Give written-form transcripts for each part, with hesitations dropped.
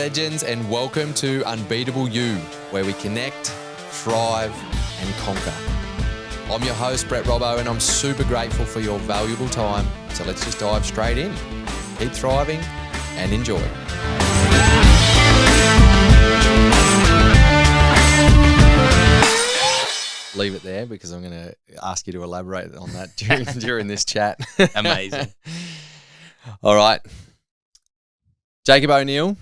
legends, and welcome to Unbeatable You, where we connect, thrive, and conquer. I'm your host, Brett Robbo, and I'm super grateful for your valuable time. So let's just dive straight in. Keep thriving and enjoy. Leave it there because I'm going to ask you to elaborate on that during this chat. Amazing. All right. Jacob O'Neill,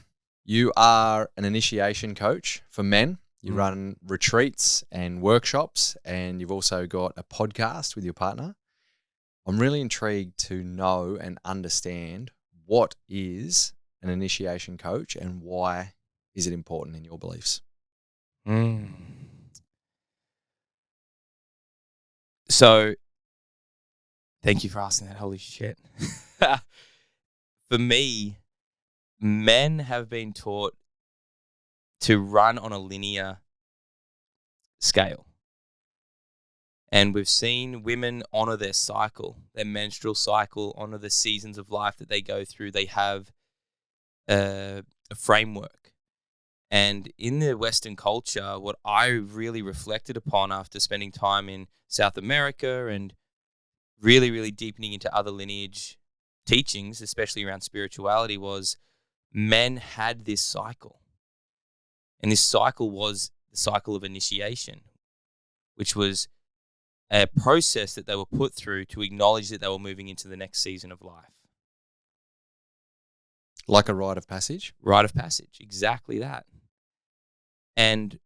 you are an initiation coach for men. You run retreats and workshops, and you've also got a podcast with your partner. I'm really intrigued to know and understand what is an initiation coach and why is it important in your beliefs? So, thank you for asking that. Holy shit. For me, men have been taught to run on a linear scale. And we've seen women honor their cycle, their menstrual cycle, honor the seasons of life that they go through. They have a framework. And in the Western culture, what I really reflected upon after spending time in South America and really, really deepening into other lineage teachings, especially around spirituality, was men had this cycle. And this cycle was the cycle of initiation, which was a process that they were put through to acknowledge that they were moving into the next season of life. Like a rite of passage? Rite of passage, exactly that. And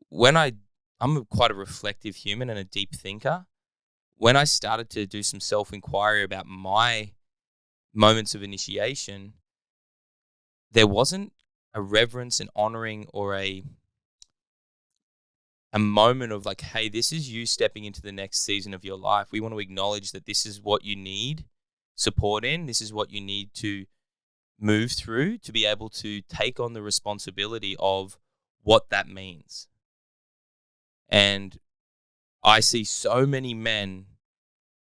when I'm quite a reflective human and a deep thinker, when I started to do some self-inquiry about my moments of initiation, there wasn't a reverence and honoring or a moment of like, hey, this is you stepping into the next season of your life. We want to acknowledge that this is what you need support in. This is what you need to move through to be able to take on the responsibility of what that means. And I see so many men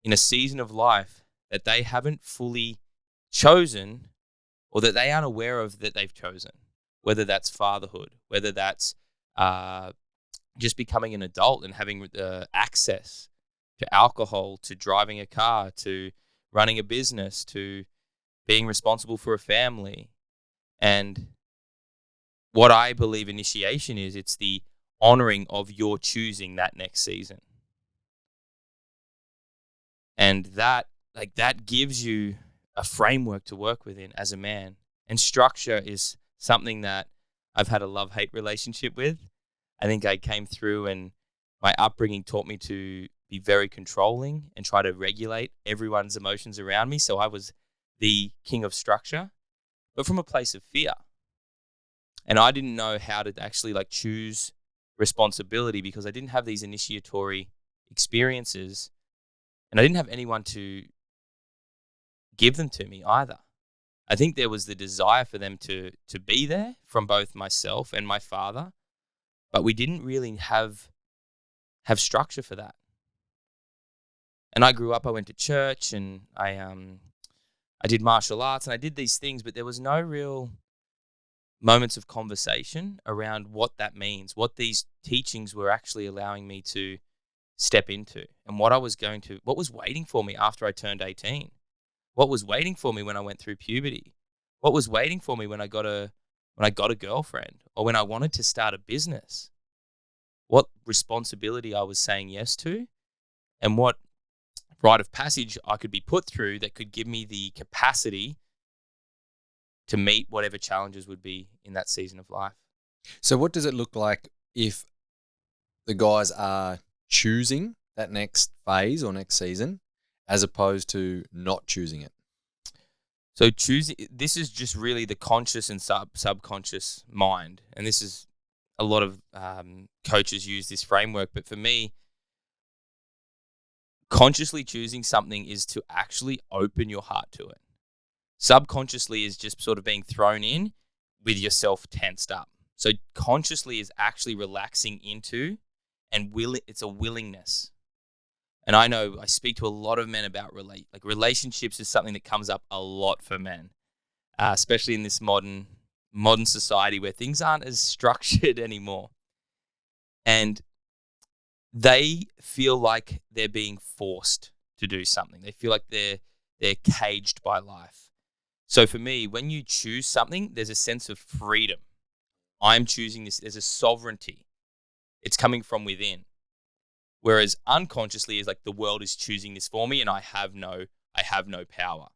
in a season of life that they haven't fully chosen or that they aren't aware of that they've chosen, whether that's fatherhood, whether that's just becoming an adult and having access to alcohol, to driving a car, to running a business, to being responsible for a family. And what I believe initiation is, it's the honoring of your choosing that next season. And that gives you a framework to work within as a man. And structure is something that I've had a love-hate relationship with. I think I came through and my upbringing taught me to be very controlling and try to regulate everyone's emotions around me. So I was the king of structure, but from a place of fear. And I didn't know how to actually choose responsibility because I didn't have these initiatory experiences and I didn't have anyone to give them to me either. I think there was the desire for them to be there from both myself and my father, but we didn't really have structure for that. And I grew up, I went to church and I did martial arts and I did these things, but there was no real moments of conversation around what that means, what these teachings were actually allowing me to step into and what was waiting for me after I turned 18, what was waiting for me when I went through puberty, what was waiting for me when I got a girlfriend or when I wanted to start a business, what responsibility I was saying yes to and what rite of passage I could be put through that could give me the capacity to meet whatever challenges would be in that season of life. So what does it look like if the guys are choosing that next phase or next season as opposed to not choosing it? So this is just really the conscious and subconscious mind. And this is a lot of coaches use this framework. But for me, consciously choosing something is to actually open your heart to it. Subconsciously is just sort of being thrown in with yourself tensed up. So consciously is actually relaxing into and it's a willingness. And I know I speak to a lot of men about relationships is something that comes up a lot for men, especially in this modern modern society where things aren't as structured anymore. And they feel like they're being forced to do something. They feel like they're caged by life. So for me, when you choose something, there's a sense of freedom. I'm choosing this. There's a sovereignty. It's coming from within. Whereas unconsciously is like the world is choosing this for me and I have no power.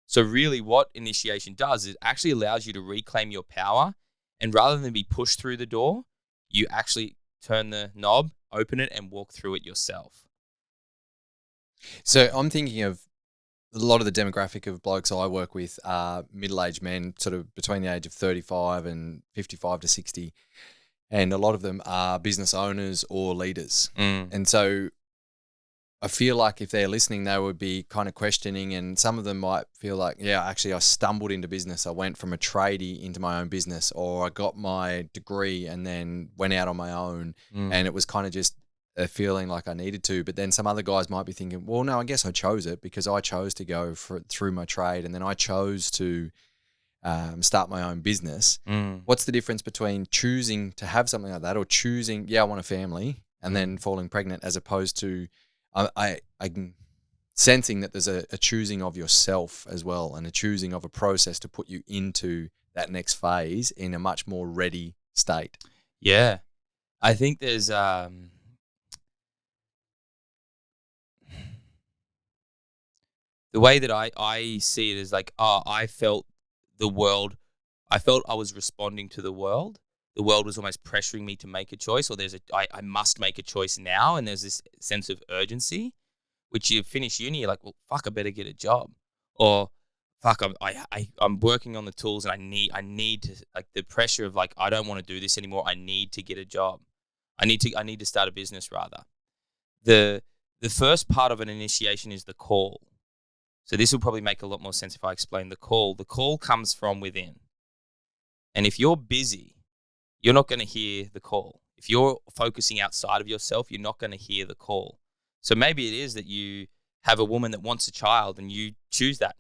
So really what initiation does is it actually allows you to reclaim your power, and rather than be pushed through the door, you actually turn the knob, open it, and walk through it yourself. So I'm thinking of a lot of the demographic of blokes I work with are middle-aged men, sort of between the age of 35 and 55 to 60. And a lot of them are business owners or leaders. And so I feel like if they're listening, they would be kind of questioning, and some of them might feel like, yeah, actually I stumbled into business. I went from a tradie into my own business, or I got my degree and then went out on my own. And it was kind of just a feeling like I needed to. But then some other guys might be thinking, well, no, I guess I chose it because I chose to go through my trade, and then I chose to start my own business. What's the difference between choosing to have something like that or choosing, yeah, I want a family, and then falling pregnant, as opposed to I'm sensing that there's a choosing of yourself as well, and a choosing of a process to put you into that next phase in a much more ready state? Yeah. I think there's the way that I see it is like, I felt I was responding to the world. The world was almost pressuring me to make a choice, or I must make a choice now. And there's this sense of urgency, which you finish uni, you're like, well, fuck, I better get a job, or fuck, I'm working on the tools, and I need to, like, the pressure of like, I don't want to do this anymore. I need to get a job. I need to start a business rather. The first part of an initiation is the call. So this will probably make a lot more sense if I explain the call. The call comes from within. And if you're busy, you're not going to hear the call. If you're focusing outside of yourself, you're not going to hear the call. So maybe it is that you have a woman that wants a child and you choose that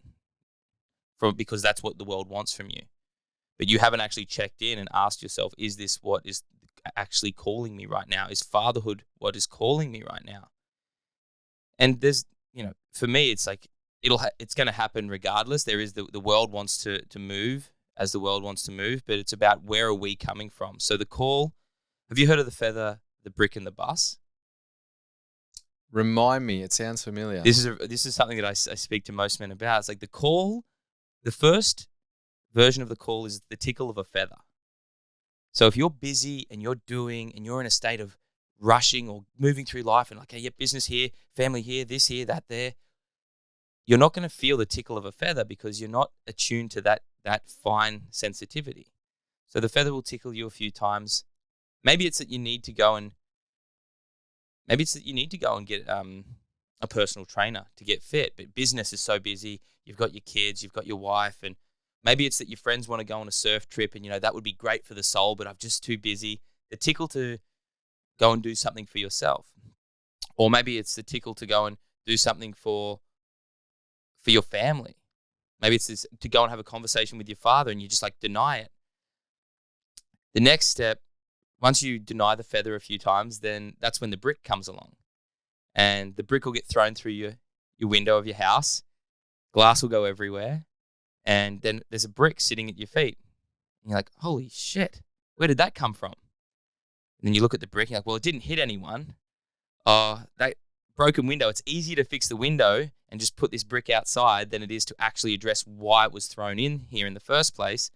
because that's what the world wants from you. But you haven't actually checked in and asked yourself, is this what is actually calling me right now? Is fatherhood what is calling me right now? And there's, for me, it's like it's going to happen regardless. There is the world wants to move as the world wants to move, but it's about where are we coming from. So the call, have you heard of the feather, the brick, and the bus? Remind me, it sounds familiar. This is something that I speak to most men about. It's like the call, the first version of the call is the tickle of a feather. So if you're busy and you're doing and you're in a state of rushing or moving through life and like, hey, yeah, business here, family here, this here, that there, you're not going to feel the tickle of a feather because you're not attuned to that fine sensitivity. So the feather will tickle you a few times. Maybe it's that you need to go and get a personal trainer to get fit. But business is so busy. You've got your kids, you've got your wife, and maybe it's that your friends want to go on a surf trip, and that would be great for the soul, but I'm just too busy. The tickle to go and do something for yourself, or maybe it's the tickle to go and do something for your family. Maybe it's this, to go and have a conversation with your father, and you just like deny it. The next step, once you deny the feather a few times, then that's when the brick comes along. And the brick will get thrown through your window of your house. Glass will go everywhere. And then there's a brick sitting at your feet. And you're like, holy shit, where did that come from? And then you look at the brick and you're like, well, it didn't hit anyone. That broken window, it's easier to fix the window and just put this brick outside than it is to actually address why it was thrown in here in the first place.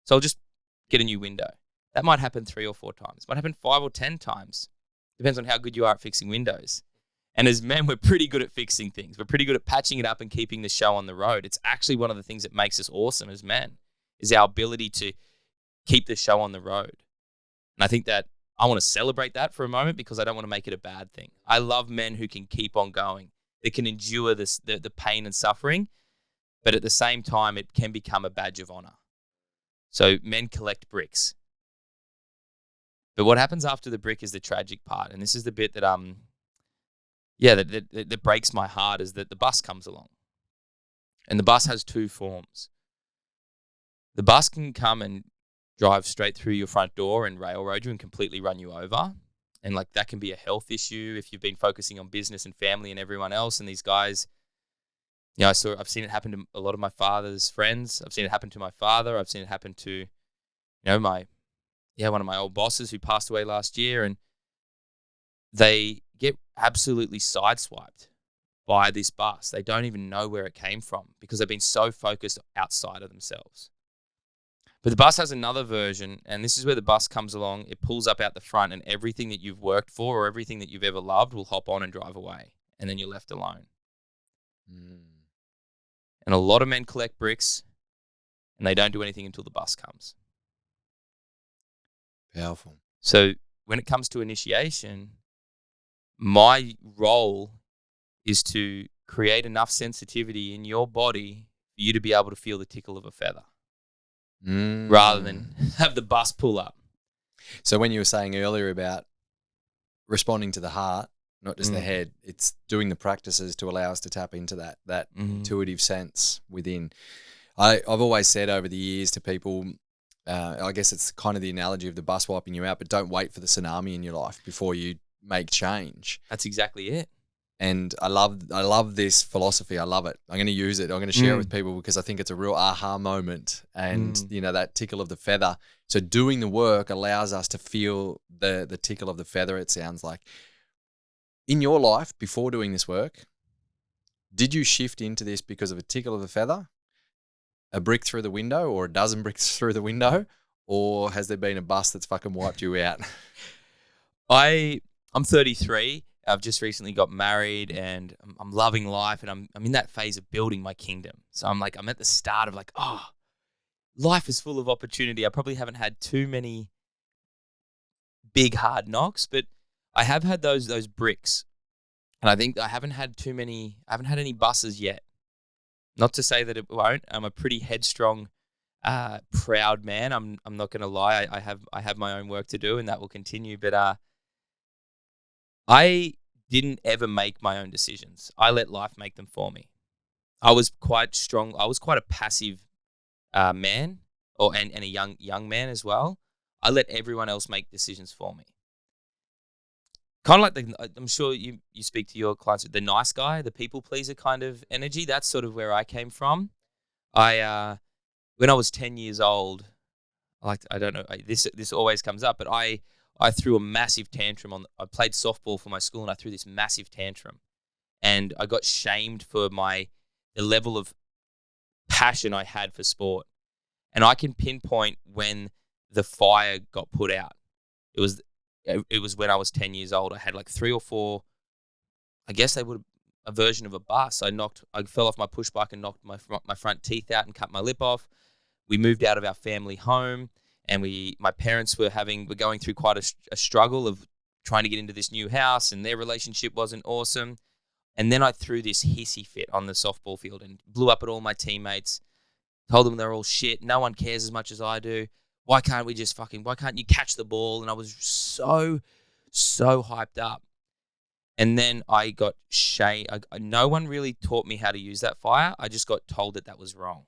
So I'll just get a new window. That might happen 3 or 4 times. It might happen 5 or 10 times. Depends on how good you are at fixing windows. And as men, we're pretty good at fixing things. We're pretty good at patching it up and keeping the show on the road. It's actually one of the things that makes us awesome as men, is our ability to keep the show on the road. And I think that I want to celebrate that for a moment because I don't want to make it a bad thing. I love men who can keep on going, that can endure the pain and suffering, but at the same time, it can become a badge of honor. So men collect bricks. But what happens after the brick is the tragic part. And this is the bit that that breaks my heart, is that the bus comes along. And the bus has 2 forms. The bus can come and drive straight through your front door and railroad you and completely run you over. And like that can be a health issue if you've been focusing on business and family and everyone else. And these guys, I've seen it happen to a lot of my father's friends. I've seen it happen to my father. I've seen it happen to, one of my old bosses who passed away last year, and they get absolutely sideswiped by this bus. They don't even know where it came from because they've been so focused outside of themselves. But the bus has another version, and this is where the bus comes along. It pulls up out the front, and everything that you've worked for or everything that you've ever loved will hop on and drive away, and then you're left alone. And a lot of men collect bricks, and they don't do anything until the bus comes. Powerful. So when it comes to initiation, my role is to create enough sensitivity in your body for you to be able to feel the tickle of a feather. Rather than have the bus pull up. So when you were saying earlier about responding to the heart, not just the head, it's doing the practices to allow us to tap into that intuitive sense within. I've always said over the years to people, I guess it's kind of the analogy of the bus wiping you out, but don't wait for the tsunami in your life before you make change. That's exactly it. And I love this philosophy. I love it. I'm going to use it. I'm going to share it with people because I think it's a real aha moment and, that tickle of the feather. So doing the work allows us to feel the tickle of the feather, it sounds like. In your life, before doing this work, did you shift into this because of a tickle of the feather, a brick through the window, or a dozen bricks through the window, or has there been a bus that's fucking wiped you out? I'm 33. I've just recently got married and I'm loving life, and I'm in that phase of building my kingdom. So I'm at the start of life is full of opportunity. I probably haven't had too many big hard knocks, but I have had those bricks. And I think I haven't had any buses yet. Not to say that it won't. I'm a pretty headstrong, proud man. I'm not going to lie. I have my own work to do, and that will continue. But I didn't ever make my own decisions. I let life make them for me. I was quite strong. I was quite a passive man, and a young man as well. I let everyone else make decisions for me. Kind of like I'm sure you speak to your clients, the nice guy, the people pleaser kind of energy. That's sort of where I came from. When I was 10 years old, I don't know, this always comes up, but I threw a massive tantrum I played softball for my school, and I threw this massive tantrum, and I got shamed for the level of passion I had for sport. And I can pinpoint when the fire got put out. It was when I was 10 years old. I had 3 or 4, I guess they would a version of a bus. I fell off my push bike and knocked my front teeth out and cut my lip off. We moved out of our family home, and my parents were going through quite a struggle of trying to get into this new house, and their relationship wasn't awesome. And then I threw this hissy fit on the softball field and blew up at all my teammates, told them they're all shit. No one cares as much as I do. Why can't you catch the ball? And I was so hyped up. And then I got shamed. No one really taught me how to use that fire. I just got told that was wrong.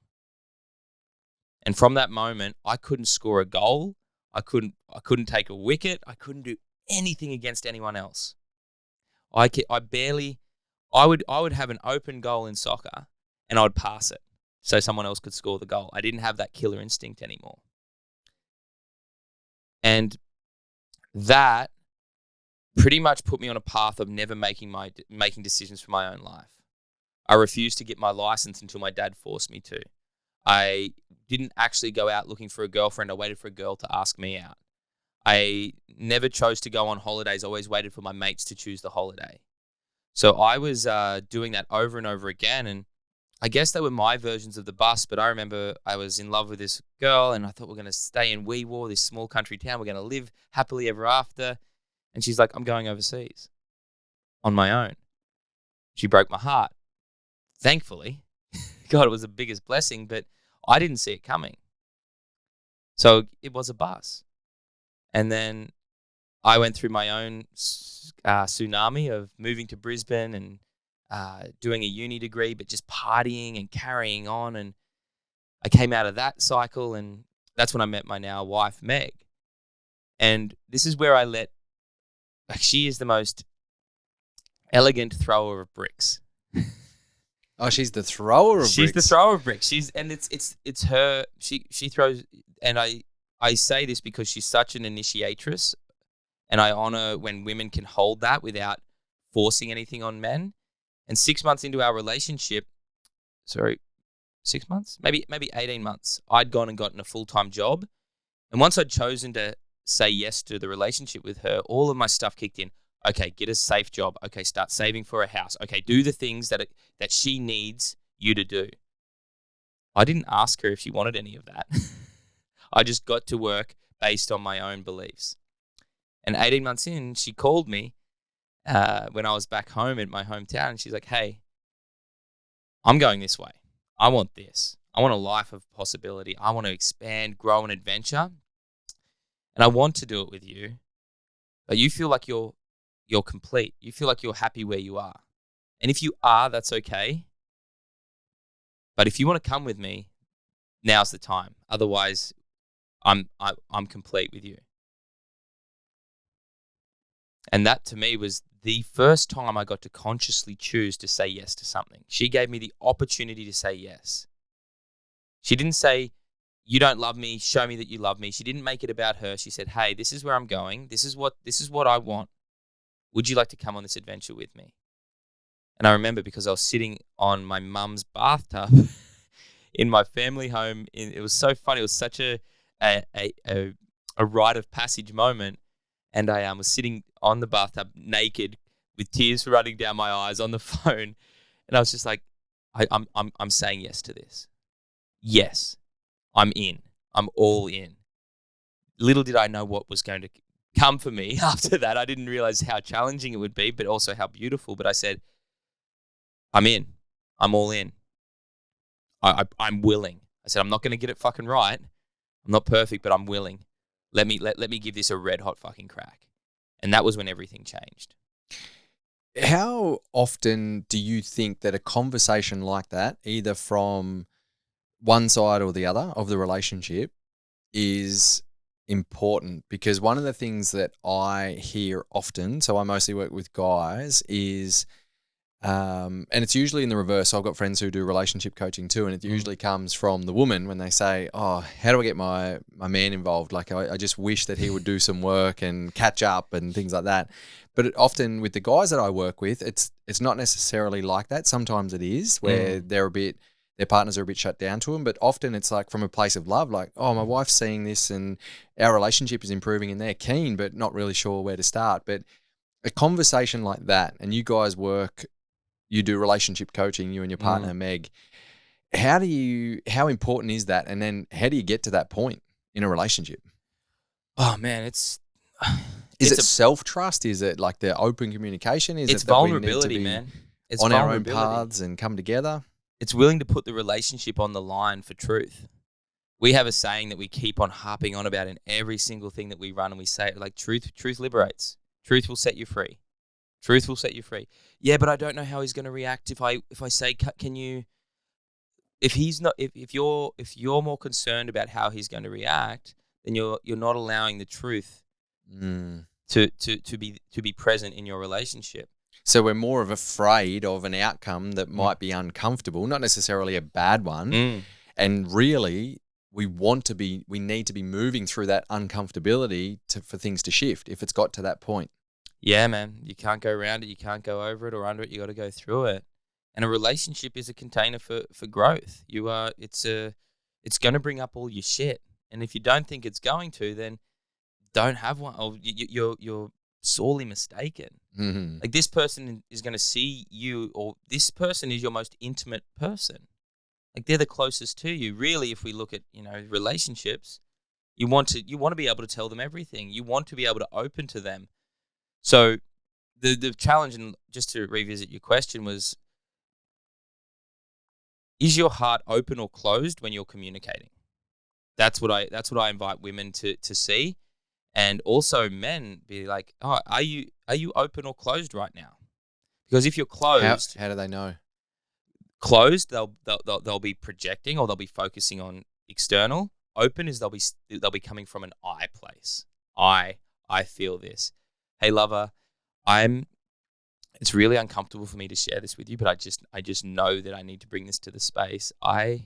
And from that moment, I couldn't score a goal. I couldn't take a wicket. I couldn't do anything against anyone else. I would have an open goal in soccer, and I would pass it so someone else could score the goal. I didn't have that killer instinct anymore. And that pretty much put me on a path of never making decisions for my own life. I refused to get my license until my dad forced me to. I didn't actually go out looking for a girlfriend. I waited for a girl to ask me out. I never chose to go on holidays. I always waited for my mates to choose the holiday. So I was doing that over and over again, and I guess they were my versions of the bus, but I remember I was in love with this girl, and I thought we're going to stay in Wee Waa, this small country town. We're going to live happily ever after. And she's like, I'm going overseas on my own. She broke my heart. Thankfully, God, it was the biggest blessing, but I didn't see it coming. So it was a bus. And then I went through my own tsunami of moving to Brisbane and doing a uni degree, but just partying and carrying on. And I came out of that cycle, and that's when I met my now wife, Meg. And this is where she is the most elegant thrower of bricks. Oh, she's the thrower of bricks. She's the thrower of bricks. It's her. She throws, and I say this because she's such an initiatress, and I honor when women can hold that without forcing anything on men. And 6 months into our relationship, 6 months, maybe 18 months, I'd gone and gotten a full-time job, and once I'd chosen to say yes to the relationship with her, all of my stuff kicked in. Okay, get a safe job. Okay, start saving for a house. Okay, do the things that she needs you to do. I didn't ask her if she wanted any of that. I just got to work based on my own beliefs. And 18 months in, she called me when I was back home in my hometown, and she's like, hey, I'm going this way. I want this. I want a life of possibility. I want to expand, grow, and adventure. And I want to do it with you. But you feel like you're complete. You feel like you're happy where you are. And if you are, that's okay. But if you want to come with me, now's the time. Otherwise, I'm complete with you. And that to me was the first time I got to consciously choose to say yes to something. She gave me the opportunity to say yes. She didn't say, you don't love me, show me that you love me. She didn't make it about her. She said, hey, this is where I'm going. This is what I want. Would you like to come on this adventure with me? And I remember because I was sitting on my mum's bathtub in my family home. It was so funny. It was such a rite of passage moment. And I was sitting on the bathtub naked with tears running down my eyes on the phone. And I was just like, I'm saying yes to this. Yes, I'm in. I'm all in. Little did I know what was going to come for me after that. I didn't realize how challenging it would be, but also how beautiful. But I said, I'm in. I'm all in. I'm willing. I said, I'm not going to get it fucking right. I'm not perfect, but I'm willing. Let me give this a red hot fucking crack. And that was when everything changed. How often do you think that a conversation like that, either from one side or the other of the relationship, is important? Because one of the things that I hear often, so I mostly work with guys, is and it's usually in the reverse. So I've got friends who do relationship coaching too, and it usually comes from the woman when they say, oh, how do I get my man involved? Like, I just wish that he would do some work and catch up and things like that. But often with the guys that I work with, it's not necessarily like that. Sometimes it is, where their partners are a bit shut down to them, but often it's like from a place of love, like, oh, my wife's seeing this and our relationship is improving and they're keen, but not really sure where to start. But a conversation like that, and you guys you do relationship coaching, you and your partner, Meg, how important is that? And then how do you get to that point in a relationship? Oh man, is it self-trust? Is it like the open communication? Is it's it that vulnerability, we need to be man. It's on our own paths and come together? It's willing to put the relationship on the line for truth. We have a saying that we keep on harping on about in every single thing that we run, and we say it like, truth liberates. Truth will set you free. Truth will set you free. Yeah, but I don't know how he's going to react if I say, can you? If he's not, if you're more concerned about how he's going to react, then you're not allowing the truth to be present in your relationship. So we're more of afraid of an outcome that might be uncomfortable, not necessarily a bad one. And really, we need to be moving through that uncomfortability for things to shift if it's got to that point. Yeah, man. You can't go around it. You can't go over it or under it. You got to go through it. And a relationship is a container for growth. It's going to bring up all your shit. And if you don't think it's going to, then don't have one. Or you're sorely mistaken. Mm-hmm. Like, this person is going to see you, or this person is your most intimate person. Like, they're the closest to you. Really, if we look at, relationships, you want to be able to tell them everything. You want to be able to open to them. So the challenge, and just to revisit your question, was, is your heart open or closed when you're communicating? That's what I invite women to see. And also men, be like, oh, are you open or closed right now? Because if you're closed, how do they know? Closed, they'll be projecting, or they'll be focusing on external. open is they'll be coming from an I place. I feel this. Hey, lover, it's really uncomfortable for me to share this with you, but I just know that I need to bring this to the space. I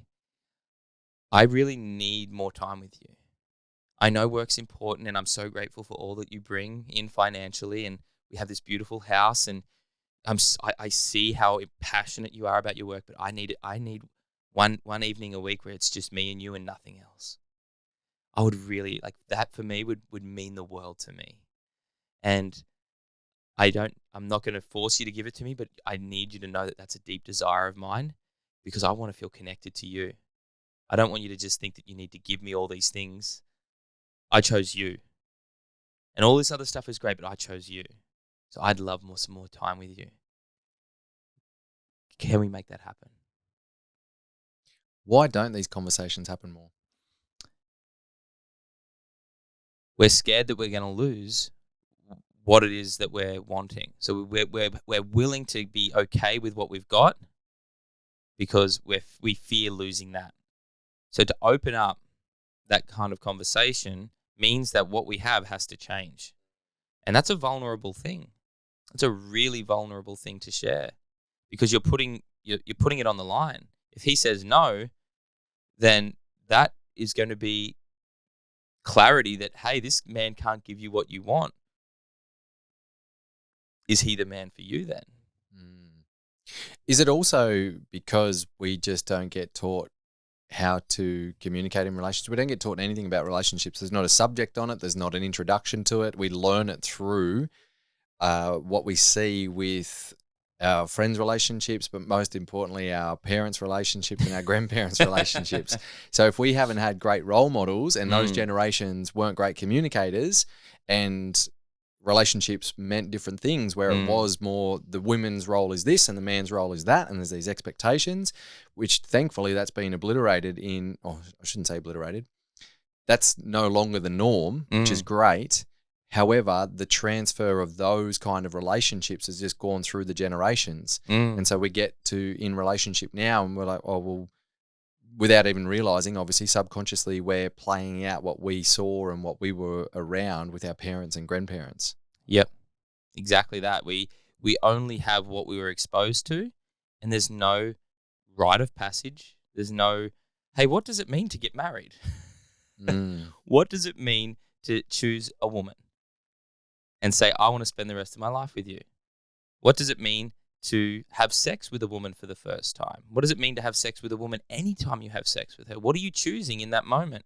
really need more time with you. I know work's important, and I'm so grateful for all that you bring in financially, and we have this beautiful house, and I see how passionate you are about your work, but I need one evening a week where it's just me and you and nothing else. I would really like that. For me would mean the world to me. And I'm not going to force you to give it to me, but I need you to know that that's a deep desire of mine, because I want to feel connected to you. I don't want you to just think that you need to give me all these things. I chose you. And all this other stuff is great, but I chose you. So I'd love some more time with you. Can we make that happen? Why don't these conversations happen more? We're scared that we're going to lose what it is that we're wanting. So we're willing to be okay with what we've got because we fear losing that. So to open up that kind of conversation means that what we have has to change. And that's a vulnerable thing. It's a really vulnerable thing to share, because you're putting it on the line. If he says no, then that is going to be clarity that, hey, this man can't give you what you want. Is he the man for you then? Is it also because we just don't get taught how to communicate in relationships? We don't get taught anything about relationships. There's not a subject on it. There's not an introduction to it. We learn it through what we see with our friends' relationships, but most importantly, our parents' relationships and our grandparents' relationships. So if we haven't had great role models and those generations weren't great communicators, and relationships meant different things, where it was more the women's role is this and the man's role is that, and there's these expectations, which thankfully that's been obliterated I shouldn't say obliterated. That's no longer the norm, which is great. However, the transfer of those kind of relationships has just gone through the generations. And so we get to in relationship now and we're like, oh, well, without even realizing, obviously, subconsciously, we're playing out what we saw and what we were around with our parents and grandparents. Yep, exactly that. We only have what we were exposed to, and there's no rite of passage. There's no, hey, what does it mean to get married? What does it mean to choose a woman and say, I want to spend the rest of my life with you? What does it mean to have sex with a woman for the first time? What does it mean to have sex with a woman anytime you have sex with her? What are you choosing in that moment?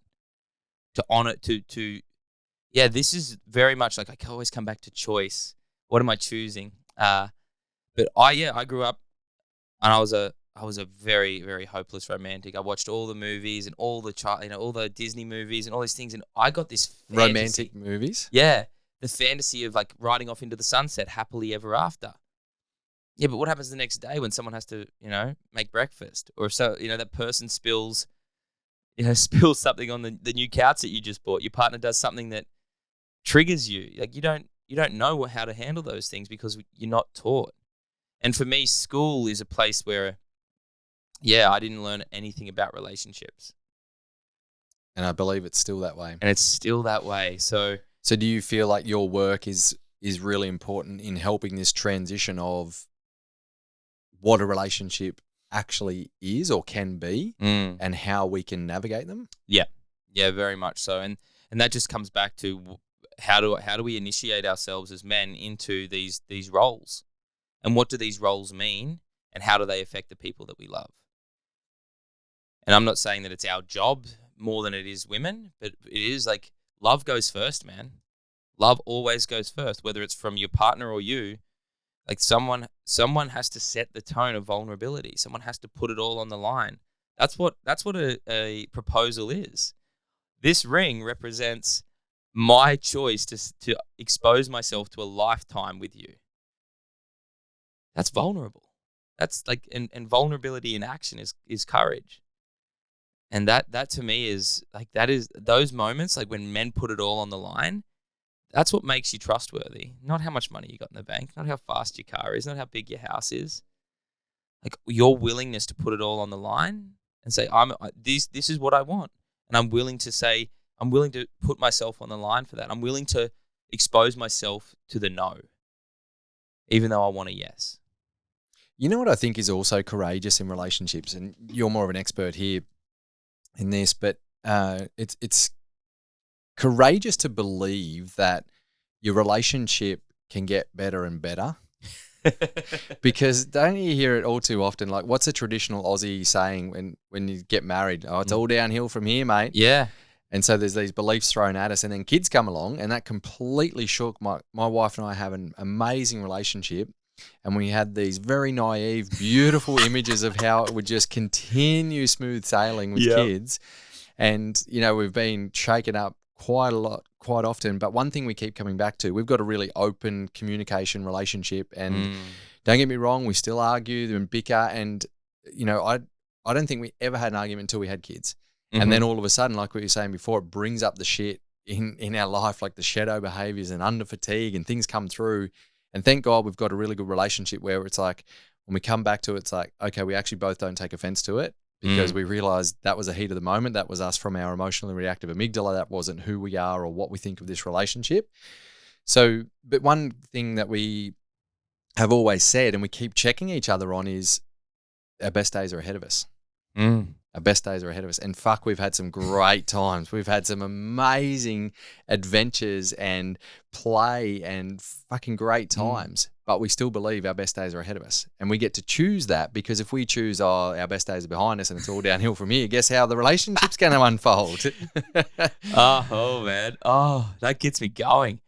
To honor, this is very much like I can always come back to choice. What am I choosing? But I grew up and I was a very, very hopeless romantic. I watched all the movies and all the Disney movies and all these things, and I got this fantasy. Romantic movies? Yeah. The fantasy of like riding off into the sunset happily ever after. Yeah, but what happens the next day when someone has to, make breakfast, or so, that person spills something on the new couch that you just bought. Your partner does something that triggers you. Like you don't know how to handle those things because you're not taught. And for me, school is a place where, I didn't learn anything about relationships. And I believe it's still that way. And it's still that way. So do you feel like your work is really important in helping this transition of what a relationship actually is or can be and how we can navigate them? Yeah, very much so. And that just comes back to how do we initiate ourselves as men into these roles, and what do these roles mean, and how do they affect the people that we love? And I'm not saying that it's our job more than it is women, but it is like love goes first, man. Love always goes first, whether it's from your partner or you. Like someone has to set the tone of vulnerability. Someone has to put it all on the line. That's what a proposal is. This ring represents my choice to expose myself to a lifetime with you. That's vulnerable. That's like, and vulnerability in action is courage. And that to me is like, that is those moments, like when men put it all on the line. That's what makes you trustworthy. Not how much money you got in the bank, not how fast your car is, not how big your house is. Like your willingness to put it all on the line and say, this is what I want. And I'm willing to put myself on the line for that. I'm willing to expose myself to the no, even though I want a yes. You know what I think is also courageous in relationships, and you're more of an expert here in this, but it's courageous to believe that your relationship can get better and better. Because don't you hear it all too often? Like, what's a traditional Aussie saying when you get married? Oh, it's all downhill from here, mate. Yeah. And so there's these beliefs thrown at us, and then kids come along, and that completely shook my wife and I have an amazing relationship. And we had these very naive, beautiful images of how it would just continue smooth sailing with kids. And, you know, we've been shaken up quite a lot, quite often. But one thing we keep coming back to, we've got a really open communication relationship. And don't get me wrong, we still argue and bicker. And, you know, I don't think we ever had an argument until we had kids. And then all of a sudden, like we were saying before, it brings up the shit in our life, like the shadow behaviors and under fatigue, and things come through. And thank God we've got a really good relationship where it's like, when we come back to it, it's like, okay, we actually both don't take offense to it, because we realized that was a heat of the moment. That was us from our emotionally reactive amygdala. That wasn't who we are or what we think of this relationship. So, but one thing that we have always said, and we keep checking each other on, is our best days are ahead of us. Our best days are ahead of us. And fuck, we've had some great times. We've had some amazing adventures and play and fucking great times. But we still believe our best days are ahead of us. And we get to choose that, because if we choose, our best days are behind us and it's all downhill from here, guess how the relationship's going to unfold? Oh, man. Oh, that gets me going.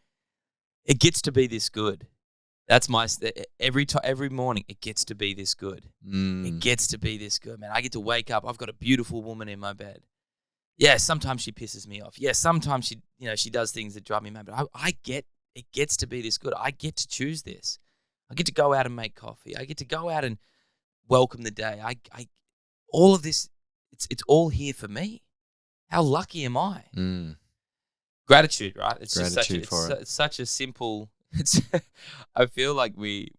It gets to be this good. That's my every morning. It gets to be this good. It gets to be this good, man. I get to wake up. I've got a beautiful woman in my bed. Yeah, sometimes she pisses me off. Yeah, sometimes she does things that drive me mad. But it gets to be this good. I get to choose this. I get to go out and make coffee. I get to go out and welcome the day. I all of this. It's all here for me. How lucky am I? Gratitude, right? It's such a simple. I feel like we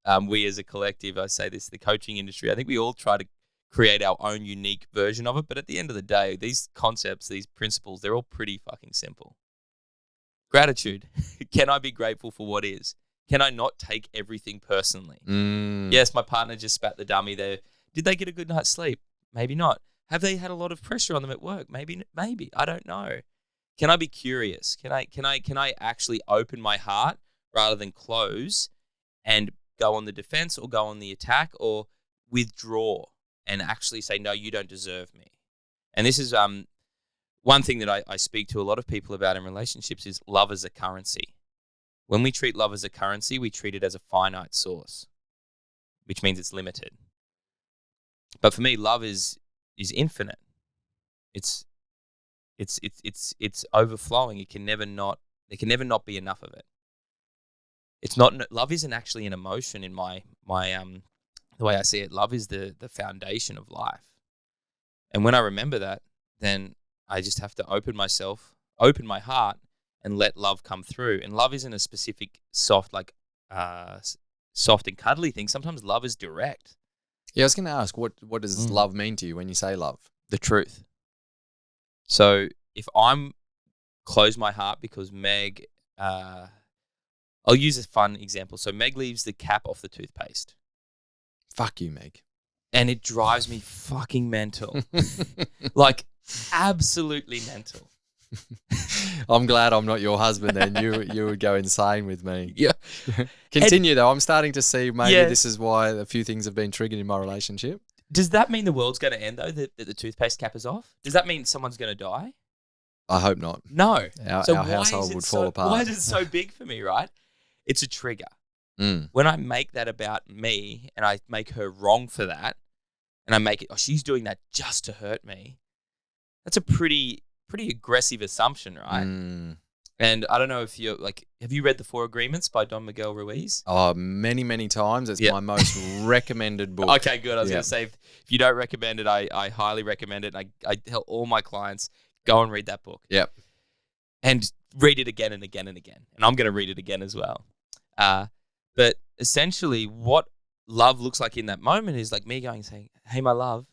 as a collective, I say this, the coaching industry, I think we all try to create our own unique version of it. But at the end of the day, these concepts, these principles, they're all pretty fucking simple. Gratitude. Can I be grateful for what is? Can I not take everything personally? Yes, my partner just spat the dummy there. Did they get a good night's sleep? Maybe not. Have they had a lot of pressure on them at work? Maybe. I don't know. Can I be curious? Can I actually open my heart rather than close and go on the defense or go on the attack, or withdraw and actually say, no, you don't deserve me? And this is one thing that I speak to a lot of people about in relationships is love as a currency. When we treat love as a currency, we treat it as a finite source, which means it's limited. But for me, love is infinite. It's overflowing. There can never not be enough of it. It's not, love isn't actually an emotion in my the way I see it. Love is the foundation of life. And when I remember that, then I just have to open my heart and let love come through. And love isn't a specific soft and cuddly thing. Sometimes love is direct. Yeah, I was going to ask, what does love mean to you when you say love? The truth. So if I'm close my heart because Meg, I'll use a fun example. So Meg leaves the cap off the toothpaste. Fuck you, Meg. And it drives me fucking mental. Like, absolutely mental. I'm glad I'm not your husband then. You would go insane with me. Yeah. Continue though. I'm starting to see maybe this is why a few things have been triggered in my relationship. Does that mean the world's going to end though, that the toothpaste cap is off? Does that mean someone's going to die? I hope not. No. Our household would fall apart. Why is it so big for me, right? It's a trigger. When I make that about me and I make her wrong for that, and I make it, she's doing that just to hurt me, that's a pretty aggressive assumption, right? And I don't know if you're like, have you read The 4 Agreements by Don Miguel Ruiz? Oh, many times. It's my most recommended book. Okay, good. I was going to say, if you don't recommend it, I highly recommend it. And I tell all my clients, go and read that book. Yep. And read it again and again and again. And I'm going to read it again as well. But essentially what love looks like in that moment is like me saying, hey, my love,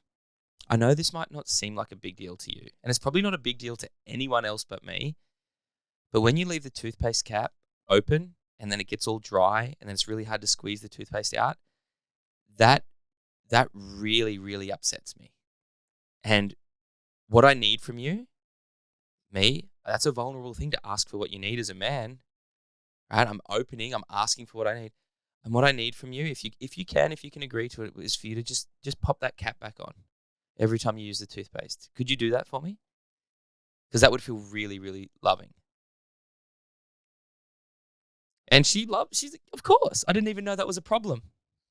I know this might not seem like a big deal to you, and it's probably not a big deal to anyone else but me, but when you leave the toothpaste cap open and then it gets all dry and then it's really hard to squeeze the toothpaste out, that really, really upsets me. And what I need from you, that's a vulnerable thing to ask for what you need as a man, right? I'm asking for what I need. And what I need from you, if you can agree to it, is for you to just pop that cap back on every time you use the toothpaste. Could you do that for me? Because that would feel really, really loving. And she's like, of course. I didn't even know that was a problem.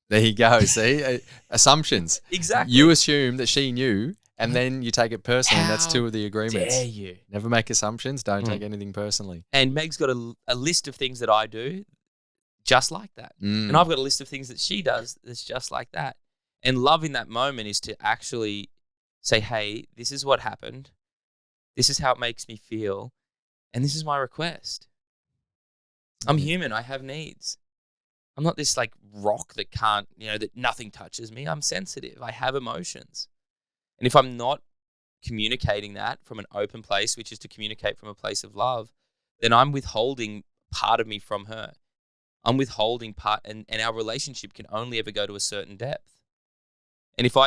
There you go. See, assumptions. Exactly. You assume that she knew, and then you take it personally. And that's two of the agreements. Dare you? Never make assumptions. Don't take anything personally. And Meg's got a list of things that I do just like that. And I've got a list of things that she does that's just like that. And love in that moment is to actually say, hey, this is what happened. This is how it makes me feel. And this is my request. I'm human. I have needs. I'm not this like rock that can't, that nothing touches me. I'm sensitive. I have emotions. And if I'm not communicating that from an open place, which is to communicate from a place of love, then I'm withholding part of me from her. I'm withholding part, and our relationship can only ever go to a certain depth. And if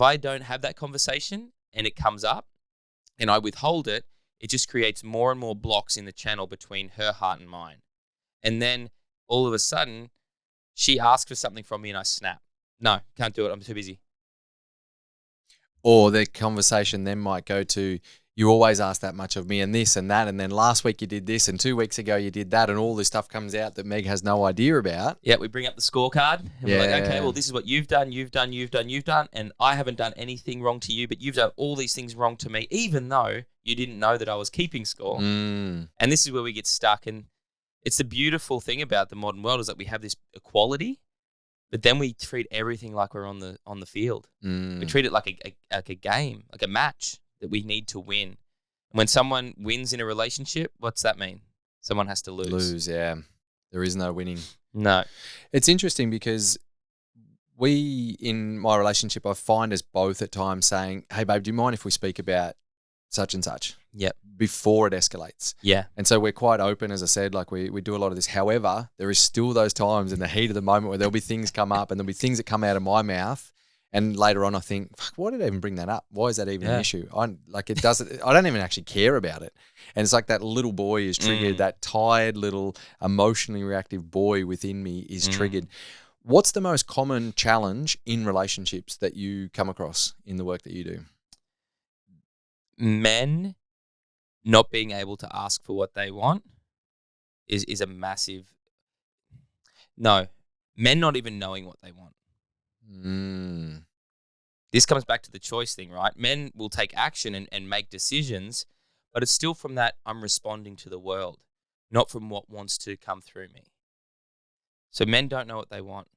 I don't have that conversation and it comes up and I withhold it, it just creates more and more blocks in the channel between her heart and mine. And then all of a sudden, she asks for something from me and I snap. No, can't do it. I'm too busy. Or the conversation then might go to, you always ask that much of me and this and that, and then last week you did this and 2 weeks ago you did that, and all this stuff comes out that Meg has no idea about. Yeah, we bring up the scorecard and we're like, okay, well, this is what you've done, and I haven't done anything wrong to you, but you've done all these things wrong to me, even though you didn't know that I was keeping score. And this is where we get stuck. And it's the beautiful thing about the modern world is that we have this equality, but then we treat everything like we're on the field. We treat it like a game, like a match that we need to win. And when someone wins in a relationship, what's that mean? Someone has to lose. Lose, yeah. There is no winning. No. It's interesting because in my relationship, I find us both at times saying, hey, babe, do you mind if we speak about such and such? Yep. Before it escalates. Yeah. And so we're quite open, as I said, like we do a lot of this. However, there is still those times in the heat of the moment where there'll be things come up and there'll be things that come out of my mouth. And later on, I think, fuck, why did I even bring that up? Why is that even an issue? I don't even actually care about it. And it's like that little boy is triggered, that tired little emotionally reactive boy within me is triggered. What's the most common challenge in relationships that you come across in the work that you do? Men not being able to ask for what they want is a massive... No, men not even knowing what they want. This comes back to the choice thing, right? Men will take action and make decisions, but it's still from that I'm responding to the world, not from what wants to come through me. So men don't know what they want.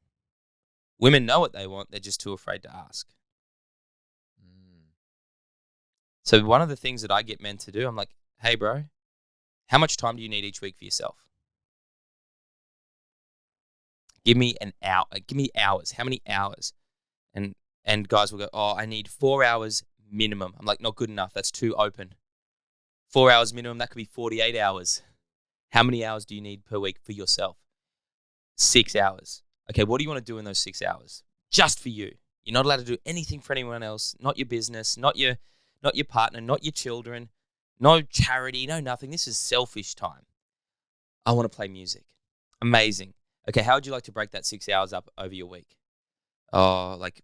Women know what they want, they're just too afraid to ask. So one of the things that I get men to do, I'm like, hey bro, how much time do you need each week for yourself? Give me an hour. Give me hours. How many hours? And guys will go, oh, I need 4 hours minimum. I'm like, not good enough. That's too open. 4 hours minimum. That could be 48 hours. How many hours do you need per week for yourself? 6 hours. Okay, what do you want to do in those 6 hours? Just for you. You're not allowed to do anything for anyone else. Not your business. Not your partner. Not your children. No charity. No nothing. This is selfish time. I want to play music. Amazing. Okay, how would you like to break that 6 hours up over your week? Oh, like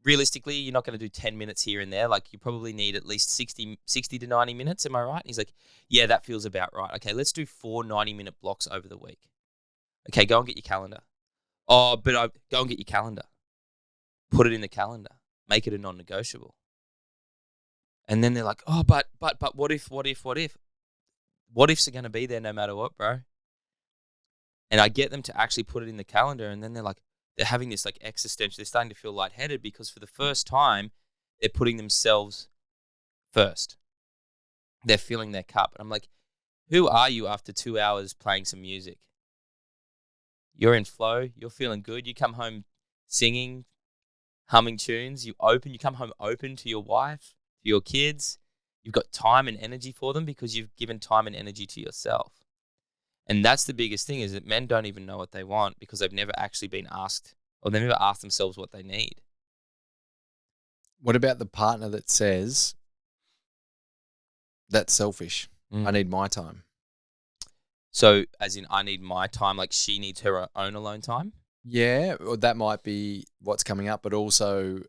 realistically, you're not going to do 10 minutes here and there. Like you probably need at least 60 to 90 minutes. Am I right? And he's like, yeah, that feels about right. Okay, let's do 4 90-minute blocks over the week. Okay, go and get your calendar. Oh, but go and get your calendar. Put it in the calendar. Make it a non-negotiable. And then they're like, oh, but what if? What ifs are going to be there no matter what, bro? And I get them to actually put it in the calendar, and then they're having this like existential, they're starting to feel lightheaded because for the first time, they're putting themselves first. They're filling their cup. And I'm like, who are you after 2 hours playing some music? You're in flow. You're feeling good. You come home singing, humming tunes. You come home open to your wife, to your kids. You've got time and energy for them because you've given time and energy to yourself. And that's the biggest thing, is that men don't even know what they want because they've never actually been asked, or they've never asked themselves what they need. What about the partner that says, that's selfish, I need my time? So as in, I need my time, like she needs her own alone time? Yeah, or that might be what's coming up, but also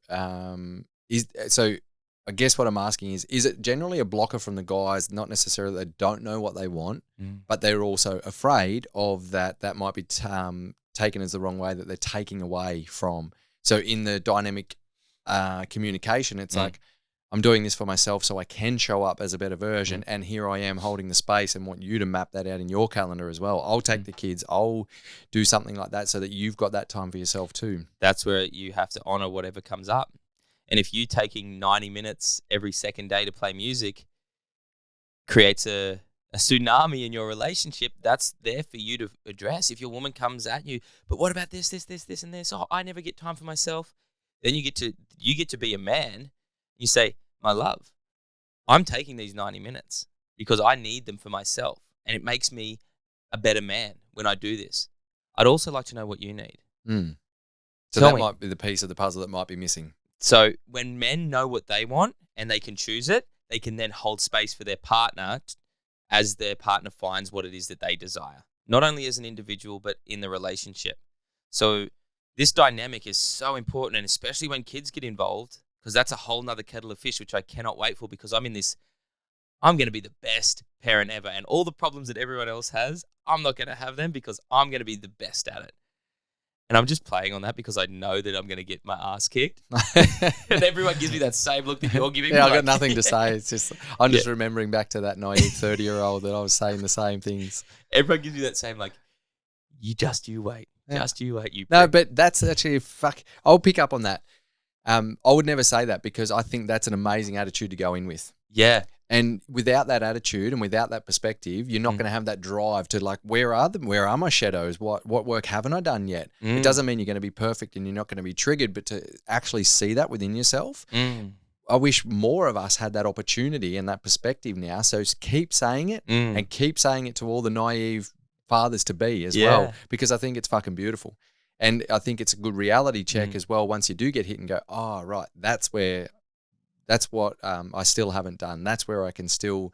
I guess what I'm asking is it generally a blocker from the guys, not necessarily they don't know what they want, but they're also afraid of that might be taken as the wrong way, that they're taking away from. So in the dynamic communication, it's like, I'm doing this for myself so I can show up as a better version, and here I am holding the space and want you to map that out in your calendar as well. I'll take the kids, I'll do something like that so that you've got that time for yourself too. That's where you have to honor whatever comes up. And if you taking 90 minutes every second day to play music creates a tsunami in your relationship, that's there for you to address. If your woman comes at you, but what about this, and this? Oh, I never get time for myself. Then you get to be a man. You say, my love, I'm taking these 90 minutes because I need them for myself, and it makes me a better man when I do this. I'd also like to know what you need. So that might be the piece of the puzzle that might be missing. So when men know what they want and they can choose it, they can then hold space for their partner as their partner finds what it is that they desire, not only as an individual, but in the relationship. So this dynamic is so important, and especially when kids get involved, because that's a whole nother kettle of fish, which I cannot wait for, because I'm going to be the best parent ever. And all the problems that everyone else has, I'm not going to have them because I'm going to be the best at it. And I'm just playing on that because I know that I'm going to get my ass kicked. And everyone gives me that same look that you're giving me. I've got nothing to say. It's just, I'm just remembering back to that naive 30-year-old that I was saying the same things. Everyone gives me that same, like, you wait. Yeah. Just you wait. No, but that's actually I'll pick up on that. I would never say that because I think that's an amazing attitude to go in with. Yeah. And without that attitude and without that perspective, you're not going to have that drive to like, where are my shadows? What work haven't I done yet? It doesn't mean you're going to be perfect and you're not going to be triggered, but to actually see that within yourself. I wish more of us had that opportunity and that perspective now. So keep saying it and keep saying it to all the naive fathers to be as well, because I think it's fucking beautiful. And I think it's a good reality check as well once you do get hit and go, oh, right, that's what I still haven't done. That's where I can still,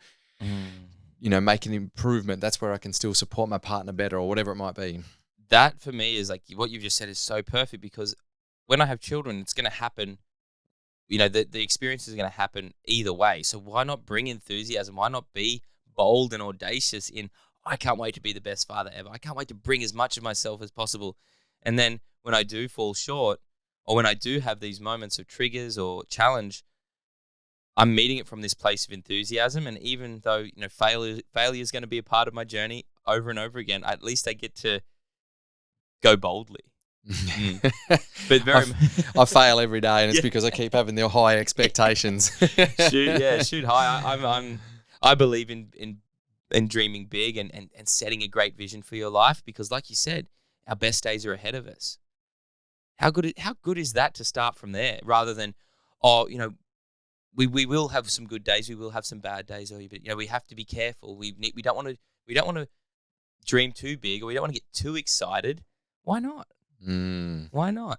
make an improvement. That's where I can still support my partner better or whatever it might be. That for me is like what you've just said is so perfect, because when I have children, it's going to happen. The experience is going to happen either way. So why not bring enthusiasm? Why not be bold and audacious in, I can't wait to be the best father ever. I can't wait to bring as much of myself as possible. And then when I do fall short, or when I do have these moments of triggers or challenge, I'm meeting it from this place of enthusiasm. And even though, failure is going to be a part of my journey over and over again, at least I get to go boldly. But I fail every day, and it's because I keep having the high expectations. shoot high. I believe in dreaming big and setting a great vision for your life, because like you said, our best days are ahead of us. How good is that to start from there, rather than, we will have some good days, we will have some bad days, but we have to be careful. We don't want to dream too big, or we don't want to get too excited. Why not? Why not?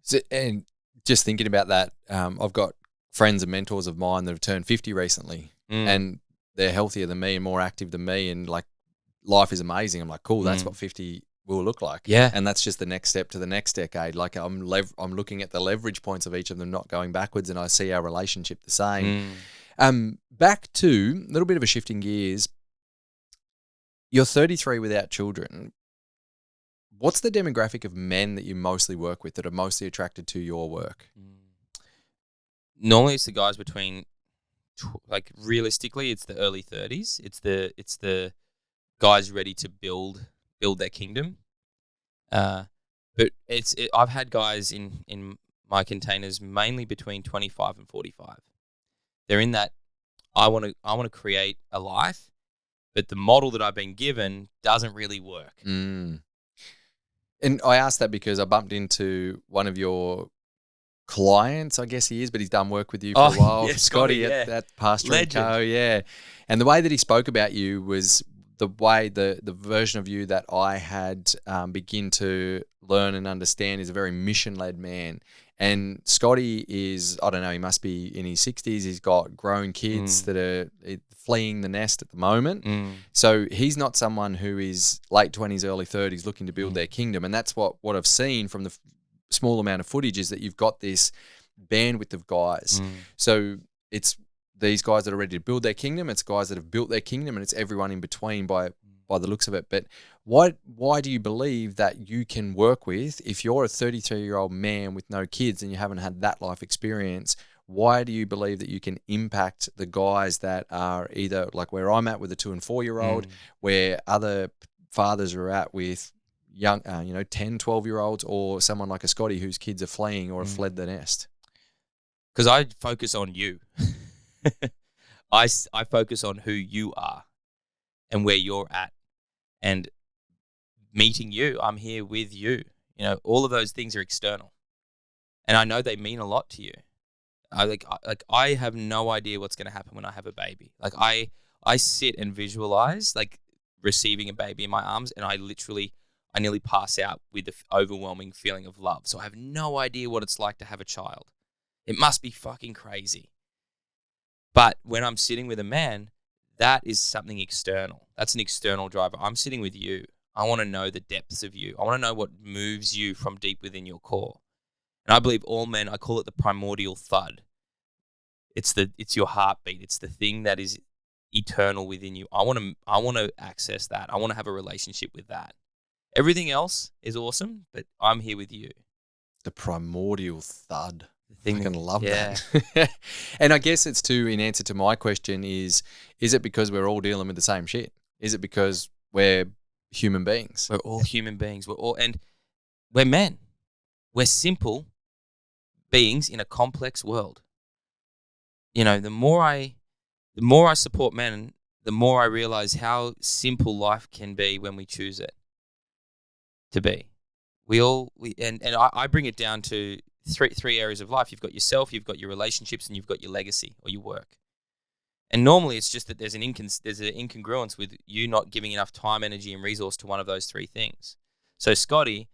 So, and just thinking about that, I've got friends and mentors of mine that have turned 50 recently, and they're healthier than me and more active than me, and like life is amazing. I'm like, cool, that's what 50 will look like. Yeah. And that's just the next step to the next decade. Like I'm looking at the leverage points of each of them, not going backwards, and I see our relationship the same. Back to a little bit of a shifting gears. You're 33 without children. What's the demographic of men that you mostly work with that are mostly attracted to your work? Normally it's the guys between, like realistically, it's the early 30s. It's the guys ready to build their kingdom. But I've had guys in my containers mainly between 25 and 45. They're in that I want to create a life, but the model that I've been given doesn't really work. And I asked that because I bumped into one of your clients, I guess he is, but he's done work with you for a while. yeah, Scotty yeah. at Pastor and Legend. Co. Yeah. And the way that he spoke about you was the way the version of you that I had begin to learn and understand is a very mission-led man. And Scotty is, I don't know, he must be in his 60s. He's got grown kids that are fleeing the nest at the moment. So he's not someone who is late 20s, early 30s looking to build their kingdom. And that's what I've seen from the small amount of footage is that you've got this bandwidth of guys. So it's these guys that are ready to build their kingdom. It's guys that have built their kingdom, and it's everyone in between by the looks of it. But why do you believe that you can work with, if you're a 33-year-old man with no kids and you haven't had that life experience, why do you believe that you can impact the guys that are either like where I'm at with a 2 and 4-year-old, where other fathers are at with young, 10, 12-year-olds, or someone like a Scotty whose kids are fleeing or have fled the nest? Because I focus on you. I focus on who you are and where you're at. And meeting you, I'm here with you. You know, all of those things are external. And I know they mean a lot to you. I have no idea what's going to happen when I have a baby. Like I sit and visualize like receiving a baby in my arms, and I nearly pass out with the overwhelming feeling of love. So I have no idea what it's like to have a child. It must be fucking crazy. But when I'm sitting with a man, that is something external. That's an external driver. I'm sitting with you. I want to know the depths of you. I want to know what moves you from deep within your core. And I believe all men, I call it the primordial thud. It's your heartbeat. It's the thing that is eternal within you. I want to access that. I want to have a relationship with that. Everything else is awesome, but I'm here with you. The primordial thud. I can love that. And I guess it's in answer to my question is it because we're all dealing with the same shit? Is it because we're human beings? We're all human beings. And we're men. We're simple beings in a complex world. You know, the more I support men, the more I realize how simple life can be when we choose it to be. I bring it down to three areas of life. You've got yourself, you've got your relationships, and you've got your legacy or your work. And normally it's just that there's an incongruence with you not giving enough time, energy, and resource to one of those three things. So Scotty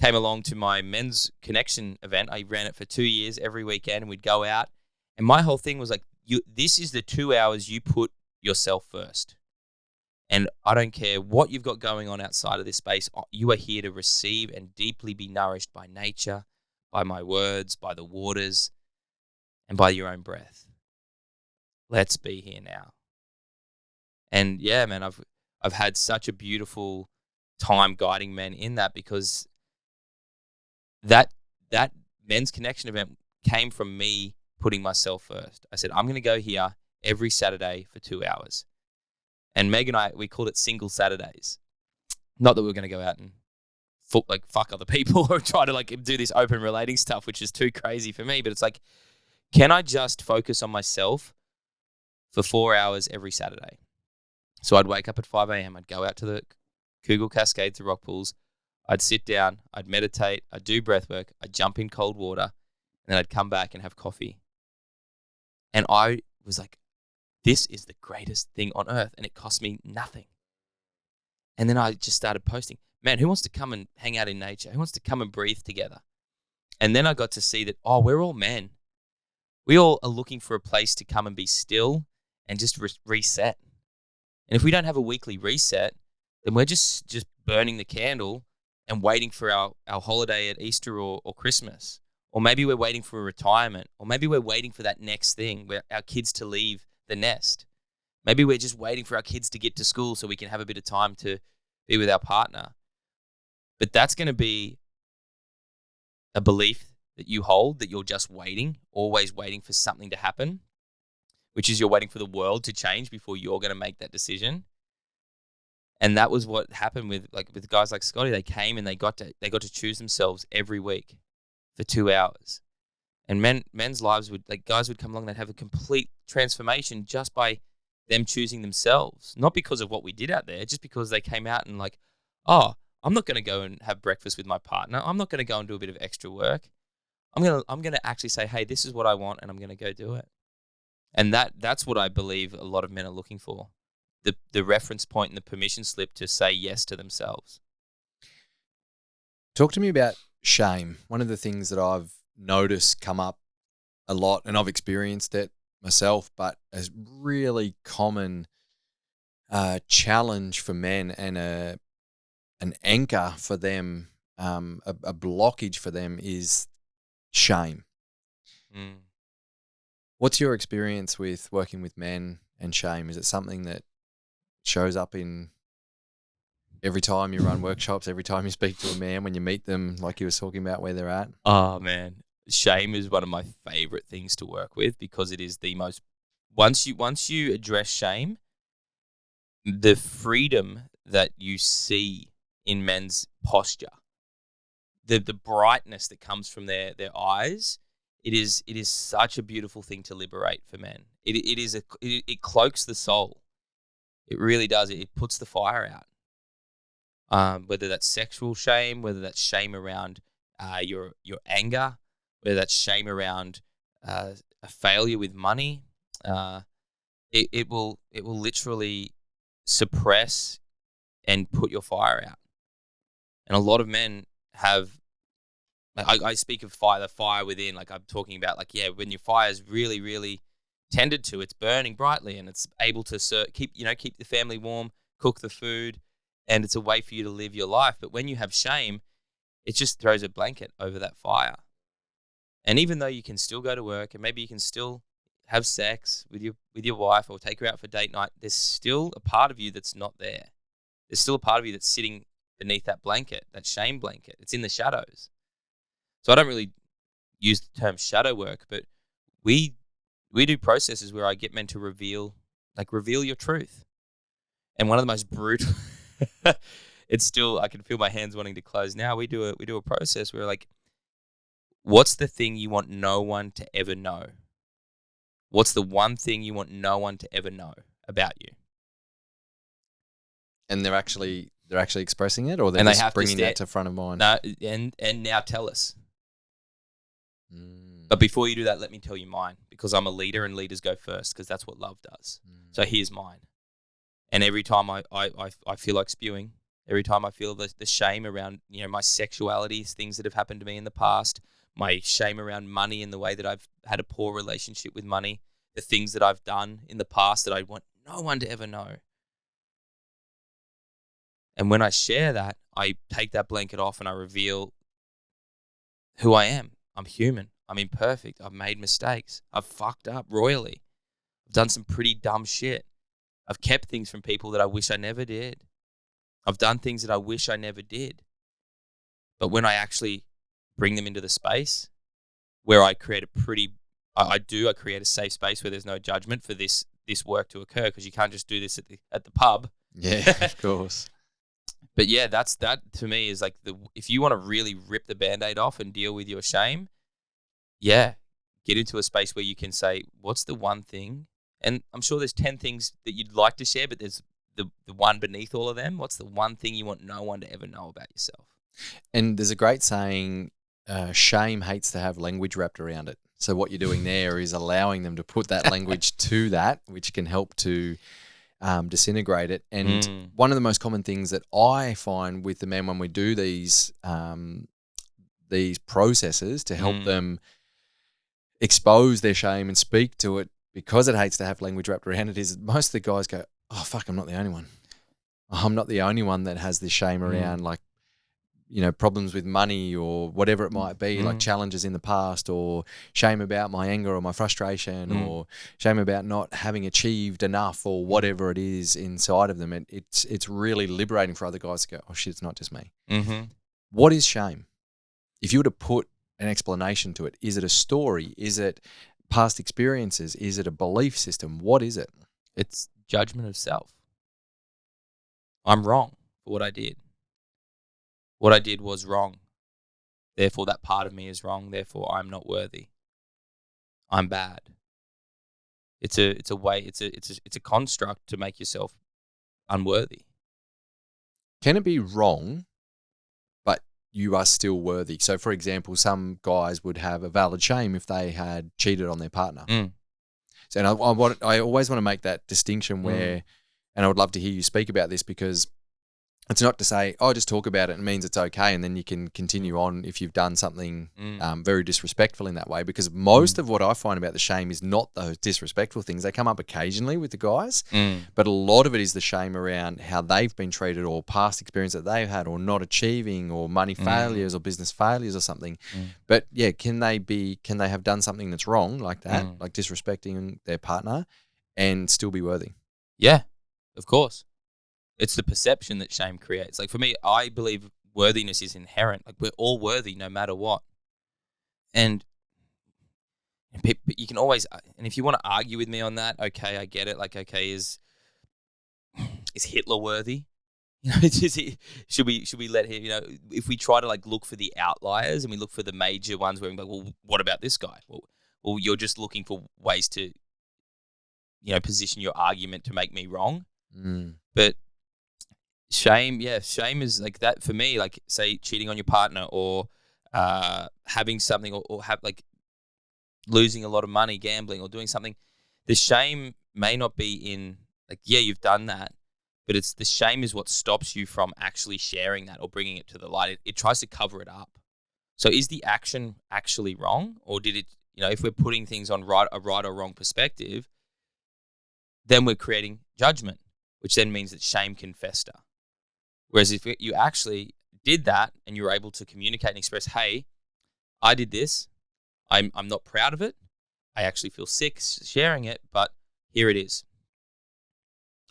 came along to my men's connection event. I ran it for 2 years every weekend, and we'd go out. And my whole thing was like, this is the 2 hours you put yourself first. And I don't care what you've got going on outside of this space. You are here to receive and deeply be nourished by nature, by my words, by the waters, and by your own breath. Let's be here now. And yeah, man, I've had such a beautiful time guiding men in that, because that men's connection event came from me putting myself first. I said, I'm going to go here every Saturday for 2 hours. And Meg and I, we called it Single Saturdays. Not that we were going to go out and fuck other people or try to do this open relating stuff, which is too crazy for me. But it's like, can I just focus on myself for 4 hours every Saturday? So I'd wake up at 5 a.m. I'd go out to the Kugel Cascades, the rock pools. I'd sit down, I'd meditate, I'd do breath work, I'd jump in cold water, and then I'd come back and have coffee. And I was like, this is the greatest thing on earth, and it cost me nothing. And then I just started posting, man, who wants to come and hang out in nature? Who wants to come and breathe together? And then I got to see that, we're all men. We all are looking for a place to come and be still and just reset. And if we don't have a weekly reset, then we're just burning the candle and waiting for our holiday at Easter or Christmas. Or maybe we're waiting for a retirement. Or maybe we're waiting for that next thing, where our kids to leave the nest. Maybe we're just waiting for our kids to get to school so we can have a bit of time to be with our partner. But that's going to be a belief that you hold, that you're just waiting, always waiting for something to happen, which is you're waiting for the world to change before you're going to make that decision. And that was what happened with guys like Scotty. They came and they got to choose themselves every week for 2 hours. And men's lives guys would come along and they'd have a complete transformation just by them choosing themselves. Not because of what we did out there, just because they came out and I'm not going to go and have breakfast with my partner. I'm not going to go and do a bit of extra work. I'm gonna actually say, hey, this is what I want, and I'm going to go do it. And that's what I believe a lot of men are looking for. The reference point and the permission slip to say yes to themselves. Talk to me about shame. One of the things that I've noticed come up a lot, and I've experienced it myself, but a really common challenge for men and an anchor for them, a blockage for them is shame. Mm. What's your experience with working with men and shame? Is it something that shows up in every time you run workshops, every time you speak to a man, when you meet them, like you were talking about where they're at? Oh man, shame is one of my favorite things to work with because it is the most. Once you address shame, the freedom that you see in men's posture, the brightness that comes from their eyes, it is such a beautiful thing to liberate for men. It cloaks the soul. It really does. It puts the fire out. Whether that's sexual shame, whether that's shame around your anger, whether that's shame around a failure with money, it will literally suppress and put your fire out. And a lot of men have. I speak of fire, the fire within. Like I'm talking about, like when your fire is really, really tended to, it's burning brightly and it's able to keep the family warm, cook the food, and it's a way for you to live your life. But when you have shame, it just throws a blanket over that fire. And even though you can still go to work and maybe you can still have sex with your wife or take her out for date night, there's still a part of you that's not there. There's still a part of you that's sitting beneath that blanket, that shame blanket. It's in the shadows. So I don't really use the term shadow work, but we do processes where I get men to reveal your truth. And one of the most brutal, it's still, I can feel my hands wanting to close now. We do a process where what's the thing you want no one to ever know? What's the one thing you want no one to ever know about you? And they're actually expressing it, or they're just bringing that to front of mind? No, and now tell us. But before you do that, let me tell you mine, because I'm a leader and leaders go first, because that's what love does. So here's mine. And every time I feel like spewing, every time I feel the shame around my sexuality, things that have happened to me in the past, my shame around money and the way that I've had a poor relationship with money, the things that I've done in the past that I want no one to ever know. And when I share that, I take that blanket off and I reveal who I am. I'm human. I'm imperfect. I've made mistakes. I've fucked up royally. I've done some pretty dumb shit. I've kept things from people that I wish I never did. I've done things that I wish I never did. But when I actually bring them into the space where I create I create a safe space where there's no judgment for this work to occur, because you can't just do this at the pub. Yeah, of course. But yeah, that to me is like if you want to really rip the Band-Aid off and deal with your shame, get into a space where you can say, what's the one thing? And I'm sure there's 10 things that you'd like to share, but there's the one beneath all of them. What's the one thing you want no one to ever know about yourself? And there's a great saying, shame hates to have language wrapped around it. So what you're doing there is allowing them to put that language to that, which can help to disintegrate it. And one of the most common things that I find with the men when we do these processes to help them expose their shame and speak to it, because it hates to have language wrapped around it, is most of the guys go, oh, fuck, I'm not the only one. I'm not the only one that has this shame around, like, problems with money or whatever it might be, like challenges in the past, or shame about my anger or my frustration, or shame about not having achieved enough, or whatever it is inside of them. It's really liberating for other guys to go, oh shit, it's not just me. What is shame? If you were to put an explanation to it, is it a story? Is it past experiences? Is it a belief system? What is it? It's judgment of self. I'm wrong for what I did. What I did was wrong. Therefore, that part of me is wrong. Therefore, I'm not worthy. I'm bad. It's a construct to make yourself unworthy. Can it be wrong you are still worthy. So, for example, some guys would have a valid shame if they had cheated on their partner. So, and I always want to make that distinction where, and I would love to hear you speak about this, because it's not to say, oh, just talk about it and means it's okay, and then you can continue on if you've done something very disrespectful in that way. Because most of what I find about the shame is not those disrespectful things. They come up occasionally with the guys, but a lot of it is the shame around how they've been treated, or past experience that they've had, or not achieving, or money failures, or business failures, or something. But yeah, can they have done something that's wrong like that, like disrespecting their partner, and still be worthy? Yeah, of course. It's the perception that shame creates. Like for me, I believe worthiness is inherent. Like we're all worthy no matter what. And you can always, and if you want to argue with me on that, okay, I get it. Like, okay, is Hitler worthy? You know, should we let him? You know, if we try to like look for the outliers and we look for the major ones, where we're like, well, what about this guy? Well, you're just looking for ways to, you know, position your argument to make me wrong. But shame is like that for me. Like, say, cheating on your partner, or having something, or have like losing a lot of money, gambling, or doing something. The shame may not be in like, yeah, you've done that, but it's the shame is what stops you from actually sharing that or bringing it to the light. It tries to cover it up. So is the action actually wrong, or did it? You know, if we're putting things on a right or wrong perspective, then we're creating judgment, which then means that shame can fester. Whereas if you actually did that and you were able to communicate and express, hey, I did this. I'm not proud of it. I actually feel sick sharing it, but here it is.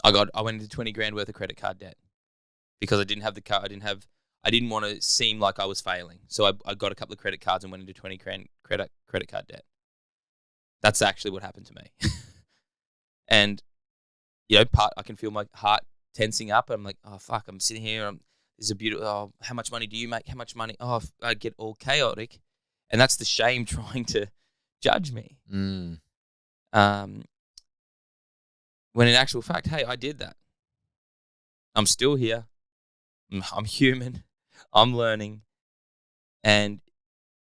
I went into 20 grand worth of credit card debt because I didn't have the car. I didn't want to seem like I was failing. So I got a couple of credit cards and went into 20 grand credit card debt. That's actually what happened to me. And, you know, I can feel my heart tensing up. I'm like, oh, fuck, I'm sitting here. This is a beautiful, oh, how much money do you make? How much money? Oh, I get all chaotic. And that's the shame trying to judge me. When in actual fact, hey, I did that. I'm still here. I'm human. I'm learning. And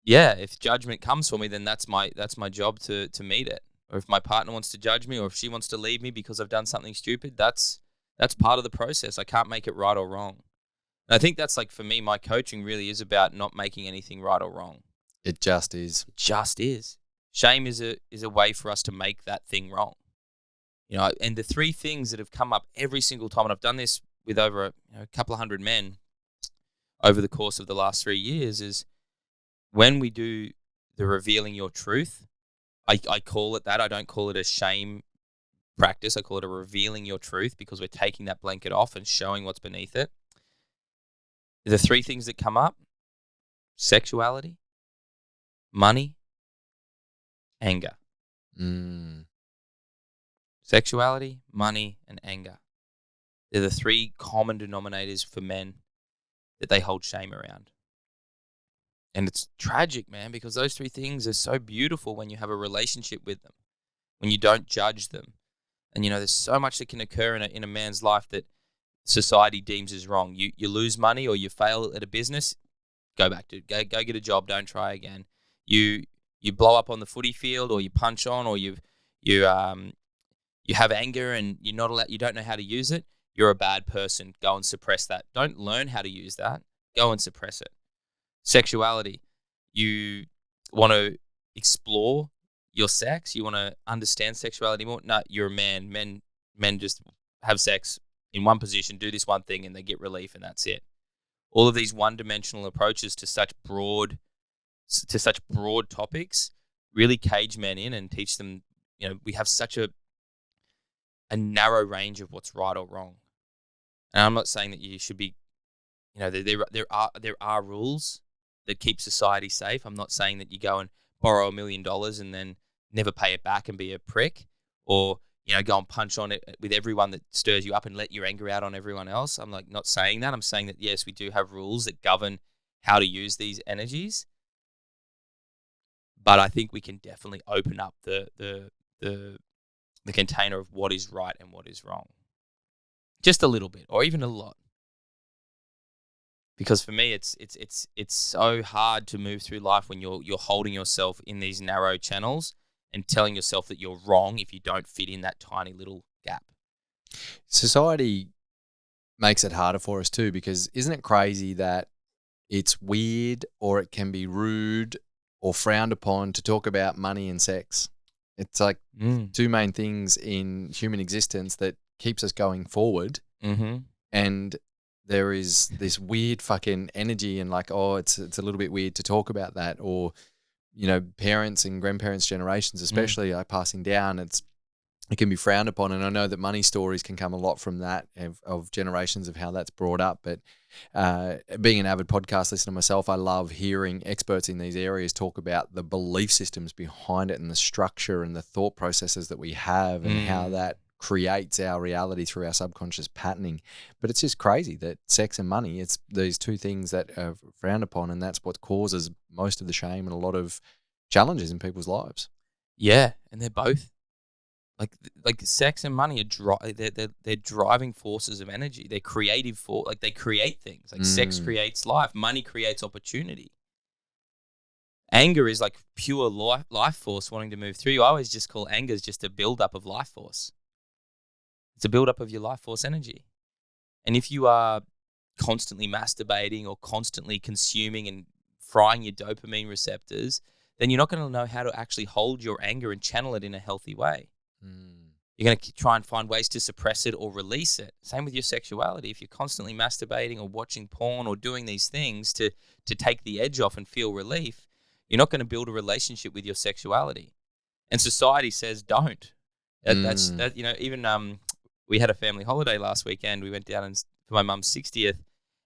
yeah, if judgment comes for me, then that's my job to meet it. Or if my partner wants to judge me, or if she wants to leave me because I've done something stupid, that's part of the process. I can't make it right or wrong. And I think that's like, for me, my coaching really is about not making anything right or wrong. It just is. It just is. Shame is a way for us to make that thing wrong. You know, and the three things that have come up every single time, and I've done this with over a couple of hundred men over the course of the last 3 years, is when we do the revealing your truth, I call it that. I don't call it a shame practice. I call it a revealing your truth, because we're taking that blanket off and showing what's beneath it. The three things that come up: sexuality, money, anger. Sexuality, money, and anger. They're the three common denominators for men that they hold shame around. And it's tragic, man, because those three things are so beautiful when you have a relationship with them, when you don't judge them. And, you know, there's so much that can occur in a man's life that society deems as wrong. You lose money, or you fail at a business, go back to go get a job, don't try again. You blow up on the footy field, or you punch on, or you have anger and you don't know how to use it. You're a bad person. Go and suppress that. Don't learn how to use that. Go and suppress it. Sexuality. You want to explore your sex. You want to understand sexuality more. No, you're a man. Men just have sex in one position, do this one thing, and they get relief, and that's it. All of these one-dimensional approaches to such broad topics really cage men in and teach them. You know, we have such a narrow range of what's right or wrong. And I'm not saying that you should be, you know, there are rules that keep society safe. I'm not saying that you go and borrow $1 million and then never pay it back and be a prick, or, you know, go and punch on it with everyone that stirs you up and let your anger out on everyone else. I'm like not saying that. I'm saying that, yes, we do have rules that govern how to use these energies. But I think we can definitely open up the container of what is right and what is wrong. Just a little bit, or even a lot. Because for me, it's so hard to move through life when you're holding yourself in these narrow channels and telling yourself that you're wrong if you don't fit in that tiny little gap. Society makes it harder for us too, because isn't it crazy that it's weird or it can be rude or frowned upon to talk about money and sex? It's like two main things in human existence that keeps us going forward. Mm-hmm. And there is this weird fucking energy and like, oh, it's a little bit weird to talk about that. Or, you know, parents and grandparents' generations especially are passing down. It can be frowned upon. And I know that money stories can come a lot from that, of generations of how that's brought up. But being an avid podcast listener myself, I love hearing experts in these areas talk about the belief systems behind it and the structure and the thought processes that we have and how that creates our reality through our subconscious patterning. But it's just crazy that sex and money, it's these two things that are frowned upon, and that's what causes most of the shame and a lot of challenges in people's lives. Yeah, and they're both like sex and money are they're driving forces of energy. They're creative they create things. Like sex creates life, money creates opportunity. Anger is like pure life force wanting to move through you. I always just call anger just a buildup of life force. It's a buildup of your life force energy. And if you are constantly masturbating or constantly consuming and frying your dopamine receptors, then you're not going to know how to actually hold your anger and channel it in a healthy way. You're going to try and find ways to suppress it or release it. Same with your sexuality. If you're constantly masturbating or watching porn or doing these things to take the edge off and feel relief, you're not going to build a relationship with your sexuality. And society says don't. That's you know, even we had a family holiday last weekend. We went down for my mum's 60th,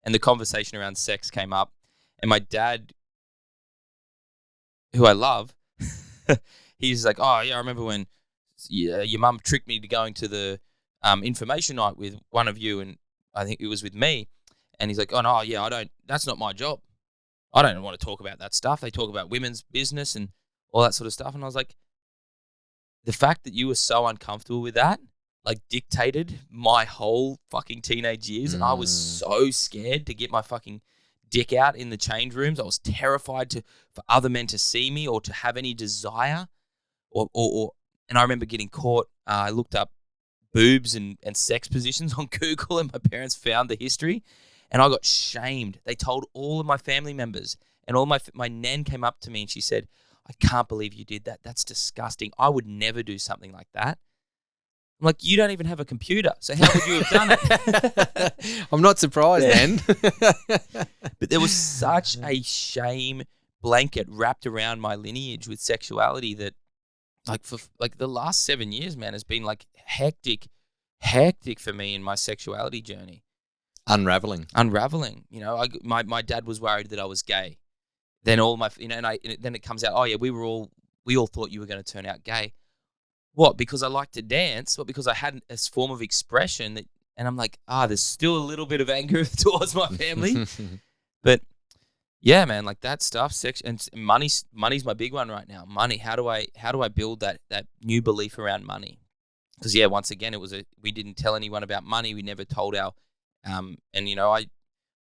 and the conversation around sex came up. And my dad, who I love, he's like, oh, yeah, I remember when your mum tricked me to going to the information night with one of you, and I think it was with me. And he's like, oh, no, yeah, that's not my job. I don't want to talk about that stuff. They talk about women's business and all that sort of stuff. And I was like, the fact that you were so uncomfortable with that, like, dictated my whole fucking teenage years. And I was so scared to get my fucking dick out in the change rooms. I was terrified for other men to see me or to have any desire. And I remember getting caught. I looked up boobs and sex positions on Google, and my parents found the history. And I got shamed. They told all of my family members. And all my nan came up to me and she said, I can't believe you did that. That's disgusting. I would never do something like that. I'm like, you don't even have a computer, so how would you have done it? I'm not surprised then. But there was such a shame blanket wrapped around my lineage with sexuality that, like, for like the last 7 years, man, has been like hectic for me in my sexuality journey. Unraveling. You know, my dad was worried that I was gay. Then then it comes out, oh yeah, we all thought you were going to turn out gay. What? Because I like to dance? What? Because I had a form of expression that, and I'm like, there's still a little bit of anger towards my family. But yeah, man, like that stuff, sex and money's my big one right now. Money. How do I build that new belief around money? Because yeah, once again, we didn't tell anyone about money. We never told our, and you know, I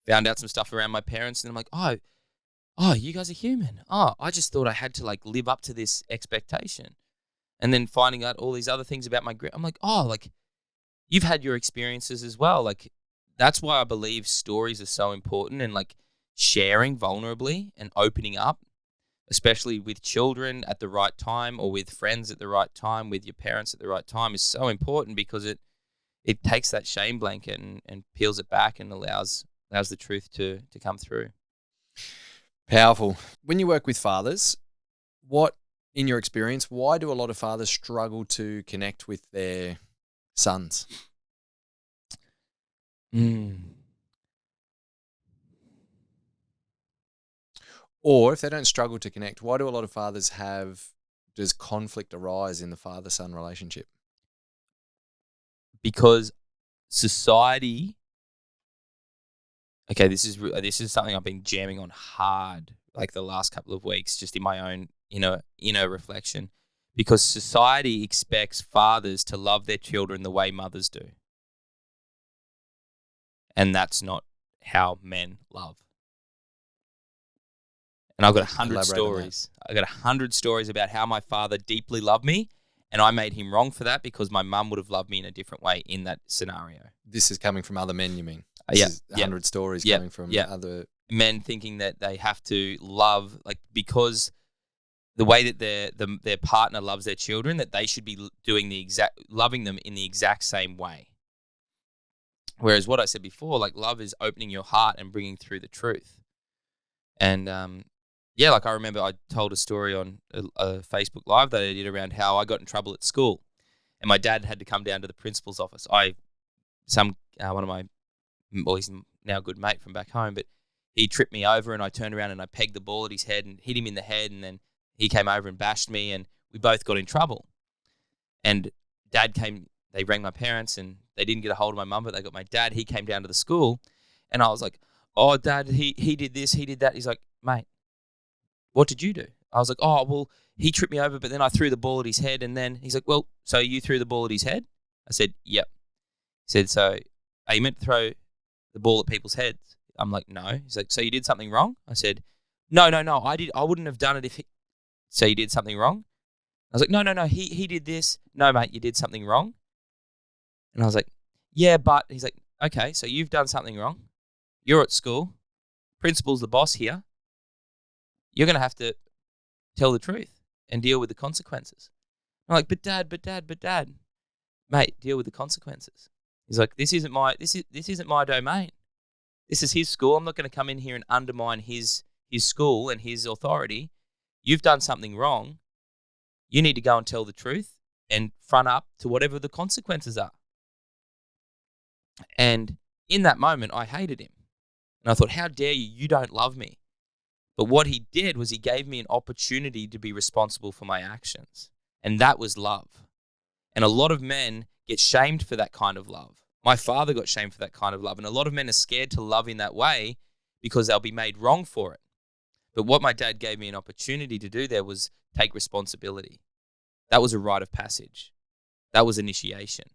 found out some stuff around my parents, and I'm like, oh, you guys are human. Oh, I just thought I had to like live up to this expectation. And then finding out all these other things about I'm like, oh, like you've had your experiences as well. Like that's why I believe stories are so important, and like sharing vulnerably and opening up, especially with children at the right time or with friends at the right time, with your parents at the right time, is so important because it takes that shame blanket and peels it back and allows the truth to come through. Powerful. When you work with fathers, in your experience, why do a lot of fathers struggle to connect with their sons? Or if they don't struggle to connect, why do a lot of fathers does conflict arise in the father-son relationship? Because society, okay, this is something I've been jamming on hard like the last couple of weeks, just in my own inner reflection, because society expects fathers to love their children the way mothers do. And that's not how men love. And I've got 100 Elaborate on that. stories. I got 100 stories about how my father deeply loved me, and I made him wrong for that because my mum would have loved me in a different way in that scenario. This is coming from other men, you mean? Yeah. This is 100 stories Yeah. coming from Yeah. other... Men thinking that they have to love, like, because the way that their partner loves their children, that they should be loving them in the exact same way. Whereas what I said before, like, love is opening your heart and bringing through the truth. And like, I remember I told a story on a Facebook Live that I did around how I got in trouble at school, and my dad had to come down to the principal's office. One of my, well, he's now a good mate from back home, but he tripped me over, and I turned around and I pegged the ball at his head and hit him in the head, and then he came over and bashed me, and we both got in trouble. And Dad came. They rang my parents, and they didn't get a hold of my mum, but they got my dad. He came down to the school, and I was like, "Oh, Dad, he did this, he did that." He's like, "Mate, what did you do?" I was like, "Oh, well, he tripped me over, but then I threw the ball at his head." And then he's like, "Well, so you threw the ball at his head?" I said, "Yep." He said, "So are you meant to throw the ball at people's heads?" I'm like, "No." He's like, "So you did something wrong?" I said, No. I wouldn't have done it if he..." "So you did something wrong?" I was like, No. He did this." "No, mate, you did something wrong." And I was like, "Yeah, but..." He's like, "Okay, so you've done something wrong. You're at school. Principal's the boss here. You're going to have to tell the truth and deal with the consequences." I'm like, but dad, mate, deal with the consequences." He's like, this isn't my domain. This is his school. I'm not going to come in here and undermine his school and his authority. You've done something wrong. You need to go and tell the truth and front up to whatever the consequences are. And in that moment, I hated him. And I thought, how dare you? You don't love me. But what he did was he gave me an opportunity to be responsible for my actions. And that was love. And a lot of men get shamed for that kind of love. My father got shamed for that kind of love. And a lot of men are scared to love in that way because they'll be made wrong for it. But what my dad gave me an opportunity to do there was take responsibility. That was a rite of passage. That was initiation.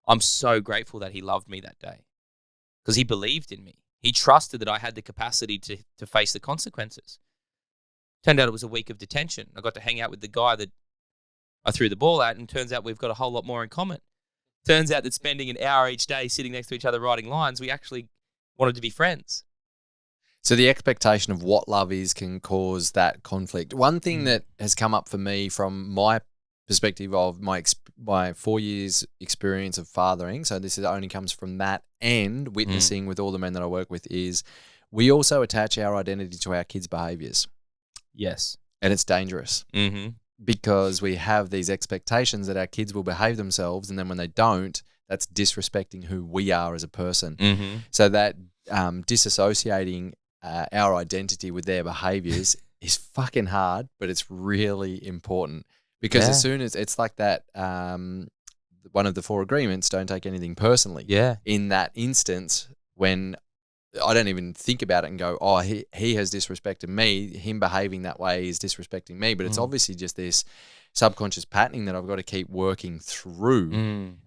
I'm so grateful that he loved me that day because he believed in me. He trusted that I had the capacity to face the consequences. Turned out it was a week of detention. I got to hang out with the guy that I threw the ball at, and turns out we've got a whole lot more in common. Turns out that spending an hour each day sitting next to each other writing lines, we actually wanted to be friends. So the expectation of what love is can cause that conflict. One thing that has come up for me from my perspective of my 4 years experience of fathering, so this only comes from that and witnessing with all the men that I work with, is we also attach our identity to our kids' behaviors. Yes. And it's dangerous because we have these expectations that our kids will behave themselves, and then when they don't, that's disrespecting who we are as a person. So that disassociating our identity with their behaviors is fucking hard, but it's really important. Because as soon as it's like that, one of the 4 agreements, don't take anything personally. Yeah. In that instance, when I don't even think about it and go, oh, he has disrespected me, him behaving that way is disrespecting me. But it's obviously just this subconscious patterning that I've got to keep working through.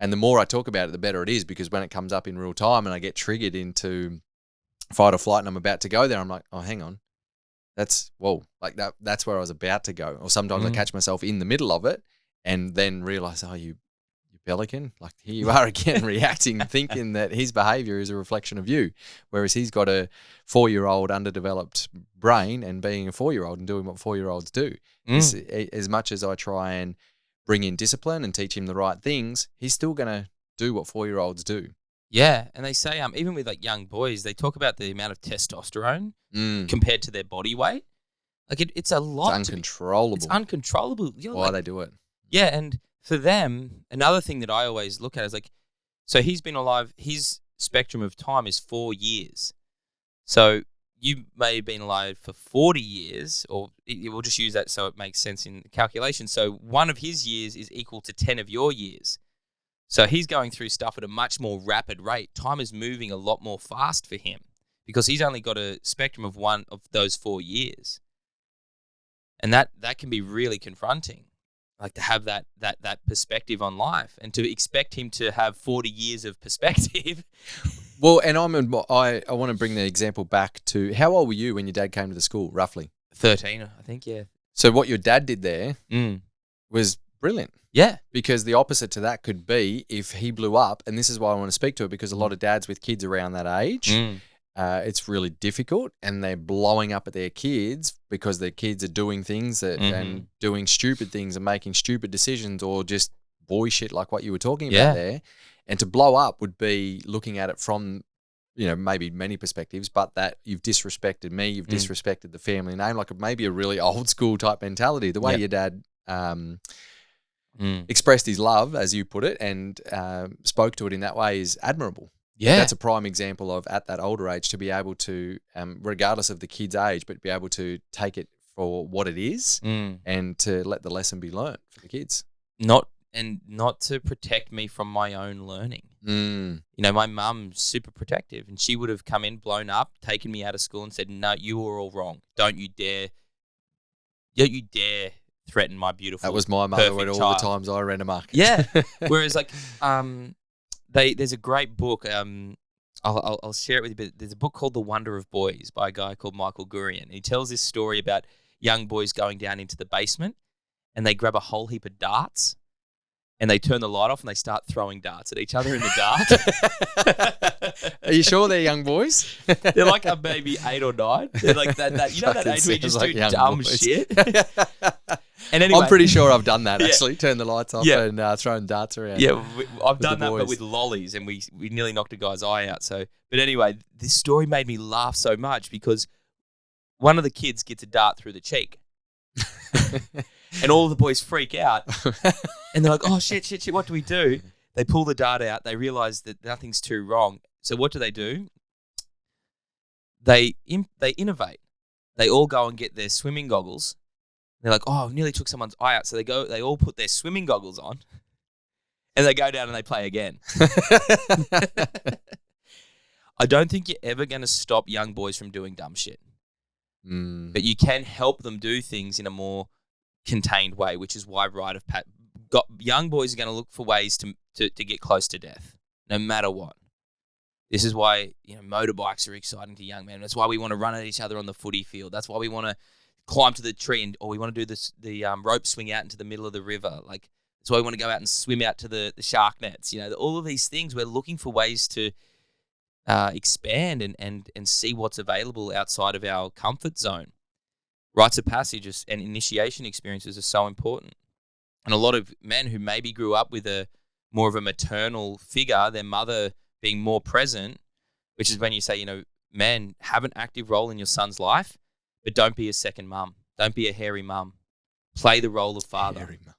And the more I talk about it, the better it is, because when it comes up in real time and I get triggered into fight or flight and I'm about to go there, I'm like, oh, hang on. That's where I was about to go. Or sometimes I catch myself in the middle of it and then realize, oh, you pelican, like here you are again reacting, thinking that his behavior is a reflection of you. Whereas he's got a 4-year-old underdeveloped brain and being a 4-year-old and doing what 4-year-olds do. As much as I try and bring in discipline and teach him the right things, he's still going to do what 4-year-olds do. Yeah, and they say even with like young boys, they talk about the amount of testosterone compared to their body weight. Like it's a lot. It's uncontrollable. It's uncontrollable. Why they do it? Yeah, and for them, another thing that I always look at is like, so he's been alive. His spectrum of time is 4 years. So you may have been alive for 40 years, or we'll just use that so it makes sense in the calculation. So one of his years is equal to 10 of your years. So he's going through stuff at a much more rapid rate. Time is moving a lot more fast for him because he's only got a spectrum of one of those 4 years. And that can be really confronting, like to have that perspective on life and to expect him to have 40 years of perspective Well, and I want to bring the example back to how old were you when your dad came to the school, roughly? 13, I think, yeah. So what your dad did there was brilliant. Yeah. Because the opposite to that could be if he blew up, and this is why I want to speak to it, because a lot of dads with kids around that age, it's really difficult, and they're blowing up at their kids because their kids are doing things and doing stupid things and making stupid decisions, or just boy shit like what you were talking about there. And to blow up would be looking at it from, maybe many perspectives, but that you've disrespected me, you've disrespected the family name, like maybe a really old school type mentality. The way your dad expressed his love, as you put it, and spoke to it in that way is admirable. Yeah. That's a prime example of, at that older age, to be able to, regardless of the kid's age, but be able to take it for what it is and to let the lesson be learnt for the kids. Not to protect me from my own learning. My mum's super protective, and she would have come in, blown up, taken me out of school and said, no, you were all wrong. Don't you dare threaten my beautiful, that was my mother at all child. The times I ran amok. Yeah. Whereas there's a great book. I'll share it with you. But there's a book called The Wonder of Boys by a guy called Michael Gurian. And he tells this story about young boys going down into the basement, and they grab a whole heap of darts, and they turn the light off and they start throwing darts at each other in the dark. Are you sure they're young boys? They're like maybe 8 or 9. They're like that that age where you just do dumb shit. And anyway, I'm pretty sure I've done that, actually. Turn the lights off and thrown darts around. Yeah, I've done that, but with lollies, and we nearly knocked a guy's eye out. So, but anyway, this story made me laugh so much because one of the kids gets a dart through the cheek. And all the boys freak out. And they're like, oh, shit, what do we do? They pull the dart out. They realize that nothing's too wrong. So what do? They innovate. They all go and get their swimming goggles. They're like, oh, nearly took someone's eye out. So they all put their swimming goggles on, and they go down and they play again. I don't think you're ever going to stop young boys from doing dumb shit. But you can help them do things in a more contained way, which is why young boys are going to look for ways to get close to death, no matter what. This is why motorbikes are exciting to young men. That's why we want to run at each other on the footy field. That's why we want to climb to the tree, or we want to do the rope swing out into the middle of the river. Like, that's why we want to go out and swim out to the shark nets. All of these things, we're looking for ways to expand and see what's available outside of our comfort zone. Rites of passage and initiation experiences are so important. And a lot of men who maybe grew up with more of a maternal figure, their mother being more present, which is when you say, men, have an active role in your son's life, but don't be a second mum. Don't be a hairy mum. Play the role of father. Hairy mum.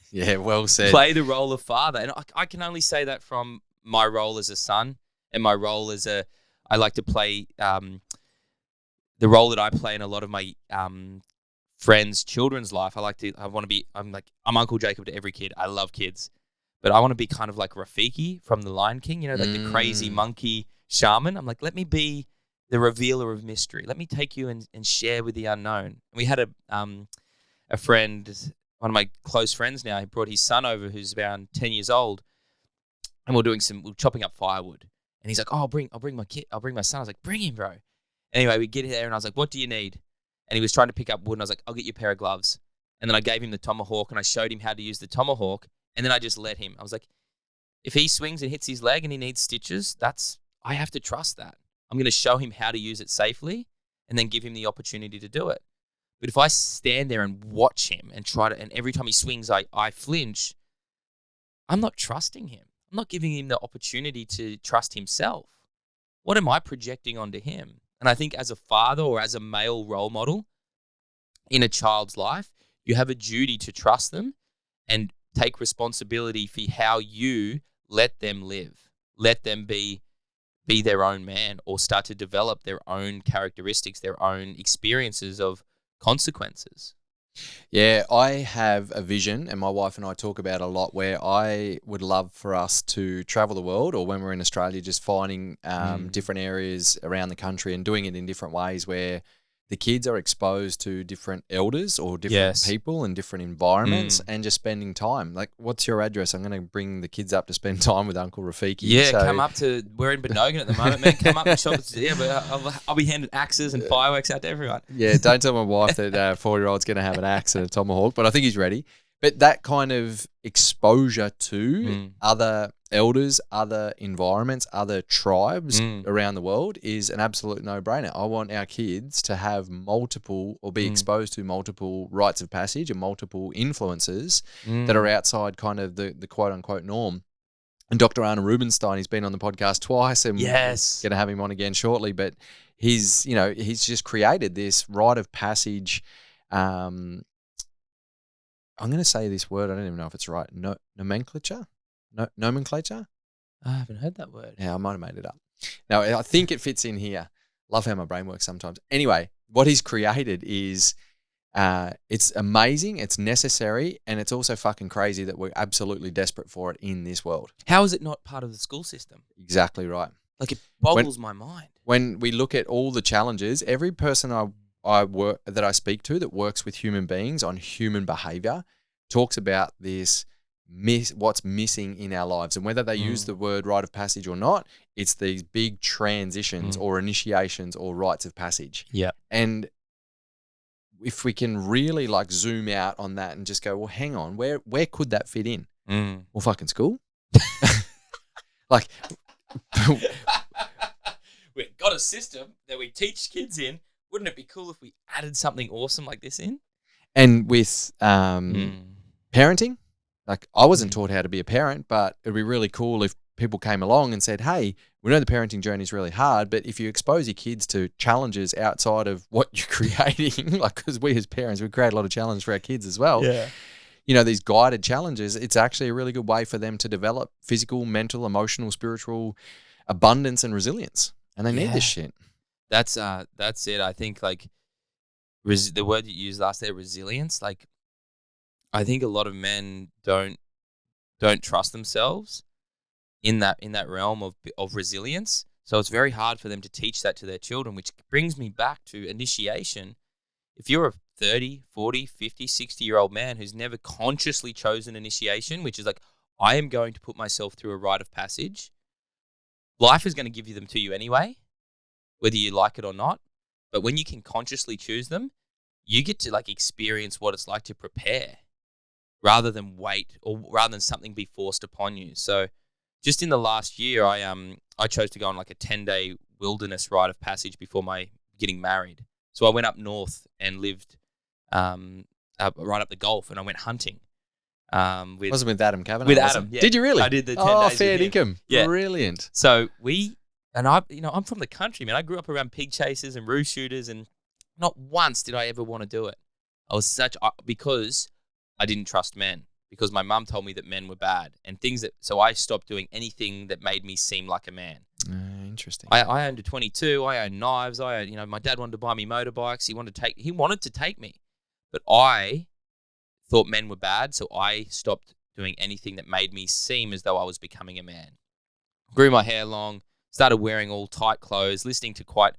Yeah, well said. Play the role of father. And I can only say that from my role as a son and my role I like to play the role that I play in a lot of my friends' children's life. I'm Uncle Jacob to every kid. I love kids. But I want to be kind of like Rafiki from The Lion King, like the crazy monkey shaman. I'm like, let me be the revealer of mystery. Let me take you and share with the unknown. And we had a friend, one of my close friends now, he brought his son over who's around 10 years old, and we're chopping up firewood. And he's like, oh, I'll bring my son. I was like, bring him, bro. Anyway, we get there and I was like, what do you need? And he was trying to pick up wood, and I was like, I'll get you a pair of gloves. And then I gave him the tomahawk, and I showed him how to use the tomahawk, and then I just let him. I was like, if he swings and hits his leg and he needs stitches, I have to trust that. I'm going to show him how to use it safely and then give him the opportunity to do it. But if I stand there and watch him and and every time he swings, I flinch, I'm not trusting him. I'm not giving him the opportunity to trust himself. What am I projecting onto him? And I think as a father or as a male role model in a child's life, you have a duty to trust them and take responsibility for how you let them live. Let them be their own man, or start to develop their own characteristics, their own experiences of consequences. Yeah, I have a vision, and my wife and I talk about a lot, where I would love for us to travel the world, or when we're in Australia, just finding different areas around the country and doing it in different ways, where the kids are exposed to different elders or different Yes. people and different environments and just spending time. Like, what's your address? I'm going to bring the kids up to spend time with Uncle Rafiki. Yeah, So, come up to, we're in Benogan at the moment, man. Come up and shop. Yeah, but I'll be handing axes and fireworks out to everyone. yeah, don't tell my wife that 4-year-old's going to have an axe and a tomahawk, but I think he's ready. But that kind of exposure to other elders, other environments, other tribes around the world is an absolute no-brainer. I want our kids to have multiple or be exposed to multiple rites of passage and multiple influences that are outside kind of the quote-unquote norm. And Dr. Arna Rubinstein, he's been on the podcast twice and we're going to have him on again shortly, but he's just created this rite of passage. I'm going to say this word. I don't even know if it's right. Nomenclature? Nomenclature? I haven't heard that word. Yeah, I might have made it up. No, I think it fits in here. Love how my brain works sometimes. Anyway, what he's created is it's amazing, it's necessary, and it's also fucking crazy that we're absolutely desperate for it in this world. How is it not part of the school system? Exactly right. Like, it boggles my mind. When we look at all the challenges, every person that I speak to that works with human beings on human behavior talks about this what's missing in our lives, and whether they use the word rite of passage or not, it's these big transitions or initiations or rites of passage. Yeah. And if we can really like zoom out on that and just go, well, hang on, where could that fit in? Well, fucking school. Like, we've got a system that we teach kids in. Wouldn't it be cool if we added something awesome like this in? And with parenting, like, I wasn't taught how to be a parent, but it'd be really cool if people came along and said, hey, we know the parenting journey is really hard, but if you expose your kids to challenges outside of what you're creating, like, because we as parents, we create a lot of challenge for our kids as well. Yeah. You know, these guided challenges, it's actually a really good way for them to develop physical, mental, emotional, spiritual abundance and resilience. And they need this shit. That's it. I think, like, the word you used last there, resilience. Like, I think a lot of men don't trust themselves in that realm of resilience. So it's very hard for them to teach that to their children, which brings me back to initiation. If you're a 30, 40, 50, 60-year-old man who's never consciously chosen initiation, which is like, I am going to put myself through a rite of passage, life is going to give them to you anyway, whether you like it or not. But when you can consciously choose them, you get to, like, experience what it's like to prepare rather than wait, or rather than something be forced upon you. So just in the last year, I chose to go on like a 10-day wilderness rite of passage before my getting married. So I went up north and lived right up the Gulf, and I went hunting. Wasn't with Adam Kavanagh? With Adam, yeah. Did you really? I did the 10 days. Oh, fair income. Yeah. Brilliant. So I'm from the country, man. I grew up around pig chasers and roo shooters, and not once did I ever want to do it. Because I didn't trust men, because my mum told me that men were bad and so I stopped doing anything that made me seem like a man. Interesting. I owned a 22. I owned knives. My dad wanted to buy me motorbikes. He wanted to take me, but I thought men were bad, so I stopped doing anything that made me seem as though I was becoming a man. Grew my hair long, started wearing all tight clothes, listening to quite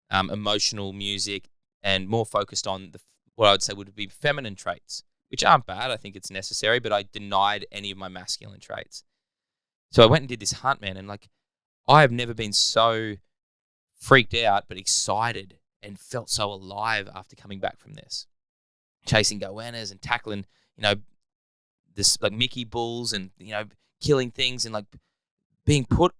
emotional music, and more focused on what I would say would be feminine traits, which aren't bad. I think it's necessary, but I denied any of my masculine traits. So I went and did this hunt, man, and like, I have never been so freaked out but excited and felt so alive after coming back from this. Chasing goannas and tackling, this like Mickey bulls, and killing things, and like being put,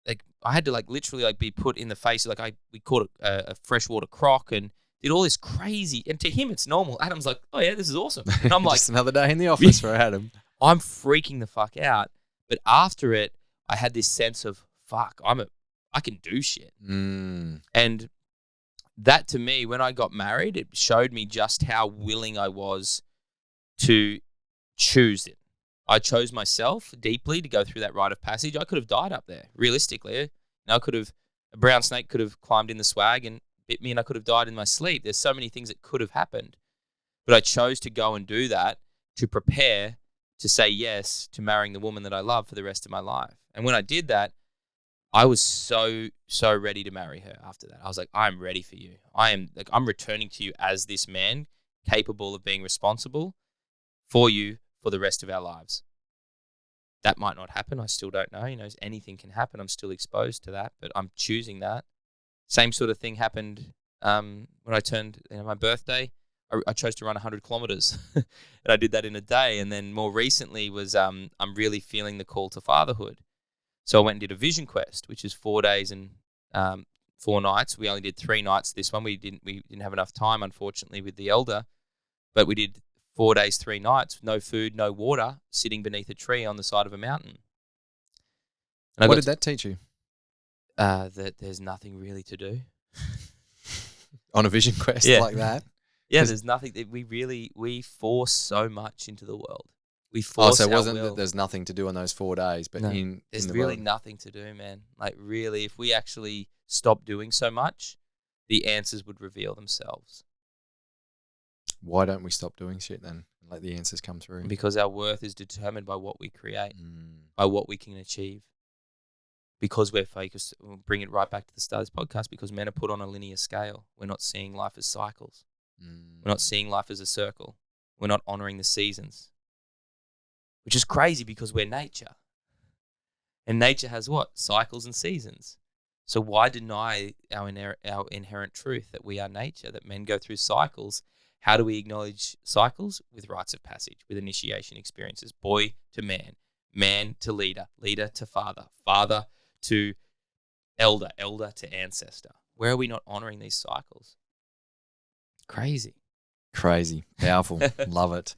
like, I had to like literally like be put in the face. Like, we caught a freshwater croc and did all this crazy, and to him it's normal. Adam's like, oh yeah, this is awesome. And I'm like, just another day in the office for Adam. I'm freaking the fuck out. But after it, I had this sense of, fuck, I can do shit. And that, to me, when I got married, it showed me just how willing I was to choose it. I chose myself deeply to go through that rite of passage. I could have died up there, realistically. A brown snake could have climbed in the swag and bit me, and I could have died in my sleep. There's so many things that could have happened. But I chose to go and do that, to prepare to say yes to marrying the woman that I love for the rest of my life. And when I did that, I was so so ready to marry her after that. I was like, I'm ready for you. I'm returning to you as this man capable of being responsible for you for the rest of our lives. That might not happen. I still don't know. Anything can happen. I'm still exposed to that, but I'm choosing that. Same sort of thing happened when I turned my birthday. I chose to run 100 kilometers, and I did that in a day. And then more recently was I'm really feeling the call to fatherhood. So I went and did a vision quest, which is 4 days and 4 nights. We only did 3 nights this one. We didn't have enough time, unfortunately, with the elder, but we did 4 days, 3 nights, no food, no water, sitting beneath a tree on the side of a mountain. And what did that teach you? That there's nothing really to do. On a vision quest like that? Yeah, there's nothing. We force so much into the world. We force so it wasn't will. that there's nothing to do on those 4 days, but no, there's really nothing to do, man. Like really, if we actually stop doing so much, the answers would reveal themselves. Why don't we stop doing shit then and let the answers come through? Because our worth is determined by what we create, by what we can achieve. Because we're focused, we'll bring it right back to the start of this podcast, because men are put on a linear scale. We're not seeing life as cycles. We're not seeing life as a circle. We're not honoring the seasons. Which is crazy because we're nature. And nature has what? Cycles and seasons. So why deny our inherent truth that we are nature, that men go through cycles? How do we acknowledge cycles? With rites of passage, with initiation experiences. Boy to man, man to leader, leader to father, father to elder, elder to ancestor. Where are we not honoring these cycles? Crazy. Powerful. Love it.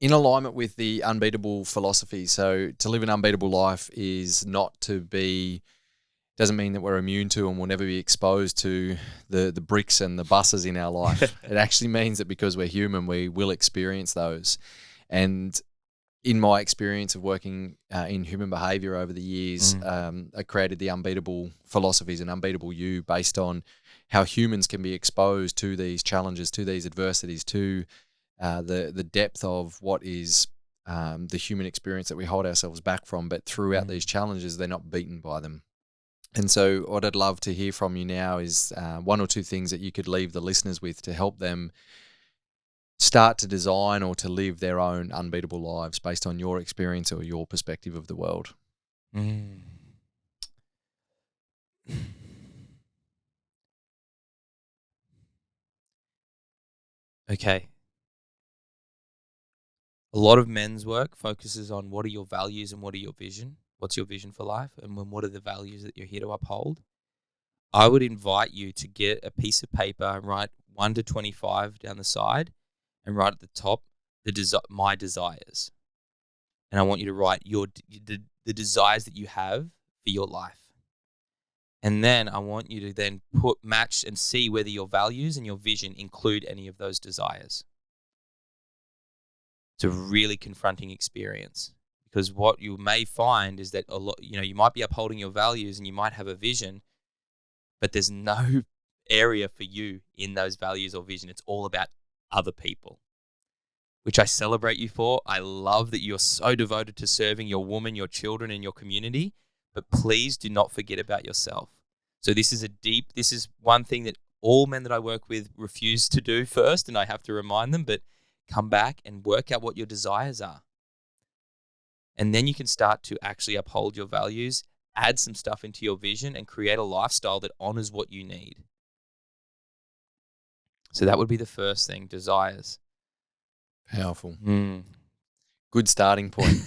In alignment with the unbeatable philosophy. So to live an unbeatable life is not to be, doesn't mean that we're immune to and will never be exposed to the bricks and the buses in our life. It actually means that because we're human, we will experience those. And in my experience of working in human behavior over the years, I created the unbeatable philosophies and unbeatable you based on how humans can be exposed to these challenges, to these adversities, to the depth of what is the human experience that we hold ourselves back from. But throughout these challenges, they're not beaten by them. And so what I'd love to hear from you now is 1 or 2 things that you could leave the listeners with to help them start to design or to live their own unbeatable lives based on your experience or your perspective of the world. Okay. A lot of men's work focuses on what are your values and what are your vision. What's your vision for life? And what are the values that you're here to uphold? I would invite you to get a piece of paper and write 1 to 25 down the side and write at the top my desires. And I want you to write the desires that you have for your life. And then I want you to then match and see whether your values and your vision include any of those desires. It's a really confronting experience, because what you may find is that a lot, you might be upholding your values and you might have a vision, but there's no area for you in those values or vision. It's all about other people, which I celebrate you for. I love that you're so devoted to serving your woman, your children, and your community, but please do not forget about yourself. So this is one thing that all men that I work with refuse to do first, and I have to remind them, but come back and work out what your desires are. And then you can start to actually uphold your values, add some stuff into your vision, and create a lifestyle that honors what you need. So that would be the first thing, desires. Powerful. Good starting point.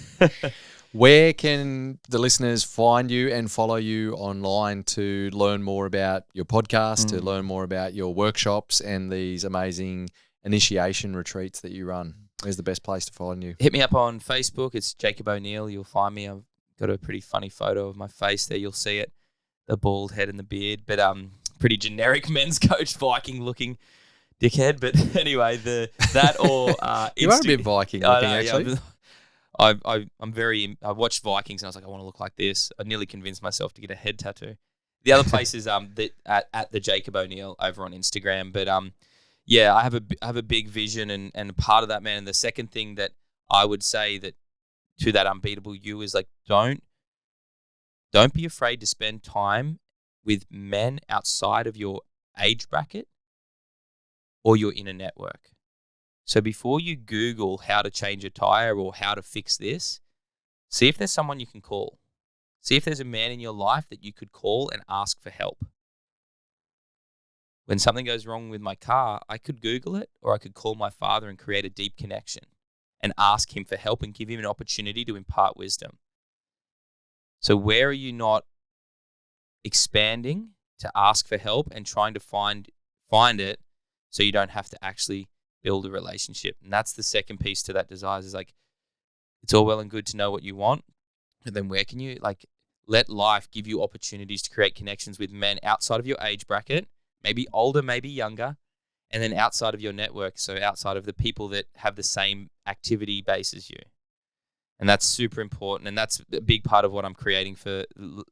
Where can the listeners find you and follow you online to learn more about your podcast, to learn more about your workshops and these amazing initiation retreats that you run? Where's the best place to find you? Hit me up on Facebook. It's Jacob O'Neill. You'll find me. I've got a pretty funny photo of my face there. You'll see it, the bald head and the beard. But pretty generic men's coach, Viking looking dickhead. But anyway, you are a bit Viking looking, actually. I watched Vikings and I was like, I want to look like this. I nearly convinced myself to get a head tattoo. The other place is at the Jacob O'Neill over on Instagram. But yeah, I have a big vision and part of that, man. And the second thing that I would say that to that unbeatable you is like, don't be afraid to spend time with men outside of your age bracket or you're in a network. So before you Google how to change a tire or how to fix this, see if there's someone you can call. See if there's a man in your life that you could call and ask for help. When something goes wrong with my car, I could Google it, or I could call my father and create a deep connection and ask him for help and give him an opportunity to impart wisdom. So where are you not expanding to ask for help and trying to find it so you don't have to actually build a relationship? And that's the second piece to that desires, is like, it's all well and good to know what you want, and then where can you let life give you opportunities to create connections with men outside of your age bracket, maybe older, maybe younger, and then outside of your network, so outside of the people that have the same activity base as you. And that's super important, and that's a big part of what I'm creating for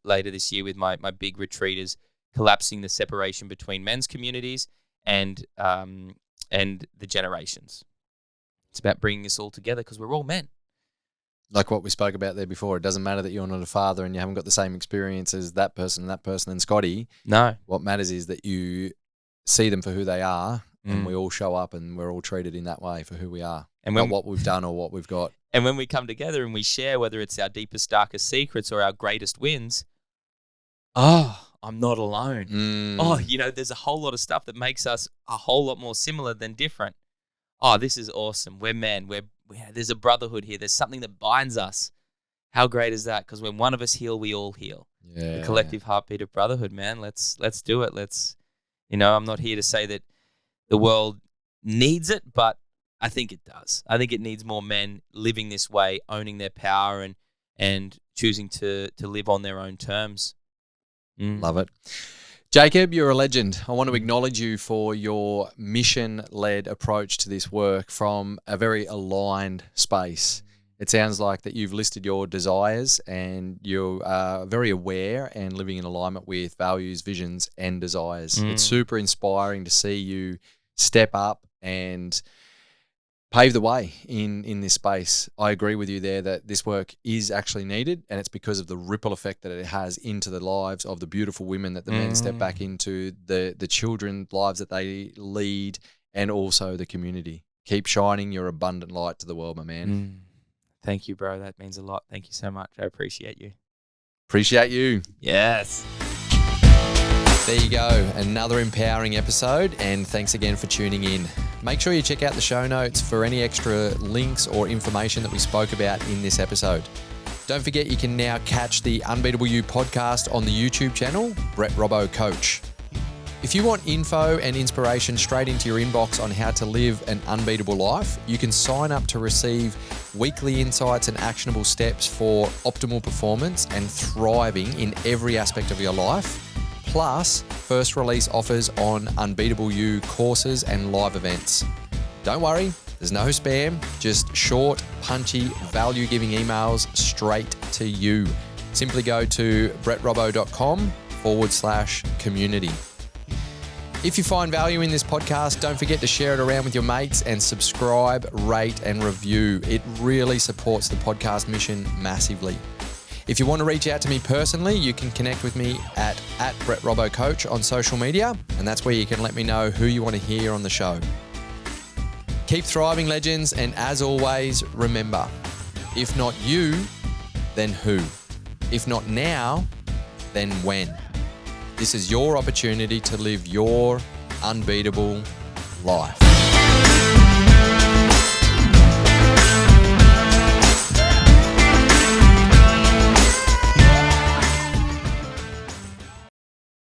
later this year with my big retreat, is collapsing the separation between men's communities and the generations. It's about bringing us all together because we're all men. Like what we spoke about there before, it doesn't matter that you're not a father and you haven't got the same experience as that person and Scotty. No. What matters is that you see them for who they are, and we all show up and we're all treated in that way for who we are, and not what we've done or what we've got. And when we come together and we share, whether it's our deepest, darkest secrets or our greatest wins, I'm not alone. There's a whole lot of stuff that makes us a whole lot more similar than different. This is awesome. We're men. There's a brotherhood here. There's something that binds us. How great is that? Because when one of us heal, we all heal. Yeah. The collective heartbeat of brotherhood, man. Let's do it. I'm not here to say that the world needs it, but I think it does. I think it needs more men living this way, owning their power and choosing to live on their own terms. Love it. Jacob, you're a legend. I want to acknowledge you for your mission-led approach to this work from a very aligned space. It sounds like that you've listed your desires and you are very aware and living in alignment with values, visions, and desires. It's super inspiring to see you step up and pave the way in this space. I agree with you there that this work is actually needed, and it's because of the ripple effect that it has into the lives of the beautiful women that the men step back into, the children's lives that they lead, and also the community. Keep shining your abundant light to the world, my man. Thank you, bro. That means a lot. Thank you so much. I appreciate you. Appreciate you. Yes. There you go, another empowering episode, and thanks again for tuning in. Make sure you check out the show notes for any extra links or information that we spoke about in this episode. Don't forget you can now catch the Unbeatable You podcast on the YouTube channel, Brett Robbo Coach. If you want info and inspiration straight into your inbox on how to live an unbeatable life, you can sign up to receive weekly insights and actionable steps for optimal performance and thriving in every aspect of your life. Plus, first release offers on Unbeatable You courses and live events. Don't worry, there's no spam, just short, punchy, value-giving emails straight to you. Simply go to brettrobbo.com/community. If you find value in this podcast, don't forget to share it around with your mates and subscribe, rate, and review. It really supports the podcast mission massively. If you want to reach out to me personally, you can connect with me at Brett Robbo Coach on social media, and that's where you can let me know who you want to hear on the show. Keep thriving, legends, and as always, remember, if not you, then who? If not now, then when? This is your opportunity to live your unbeatable life.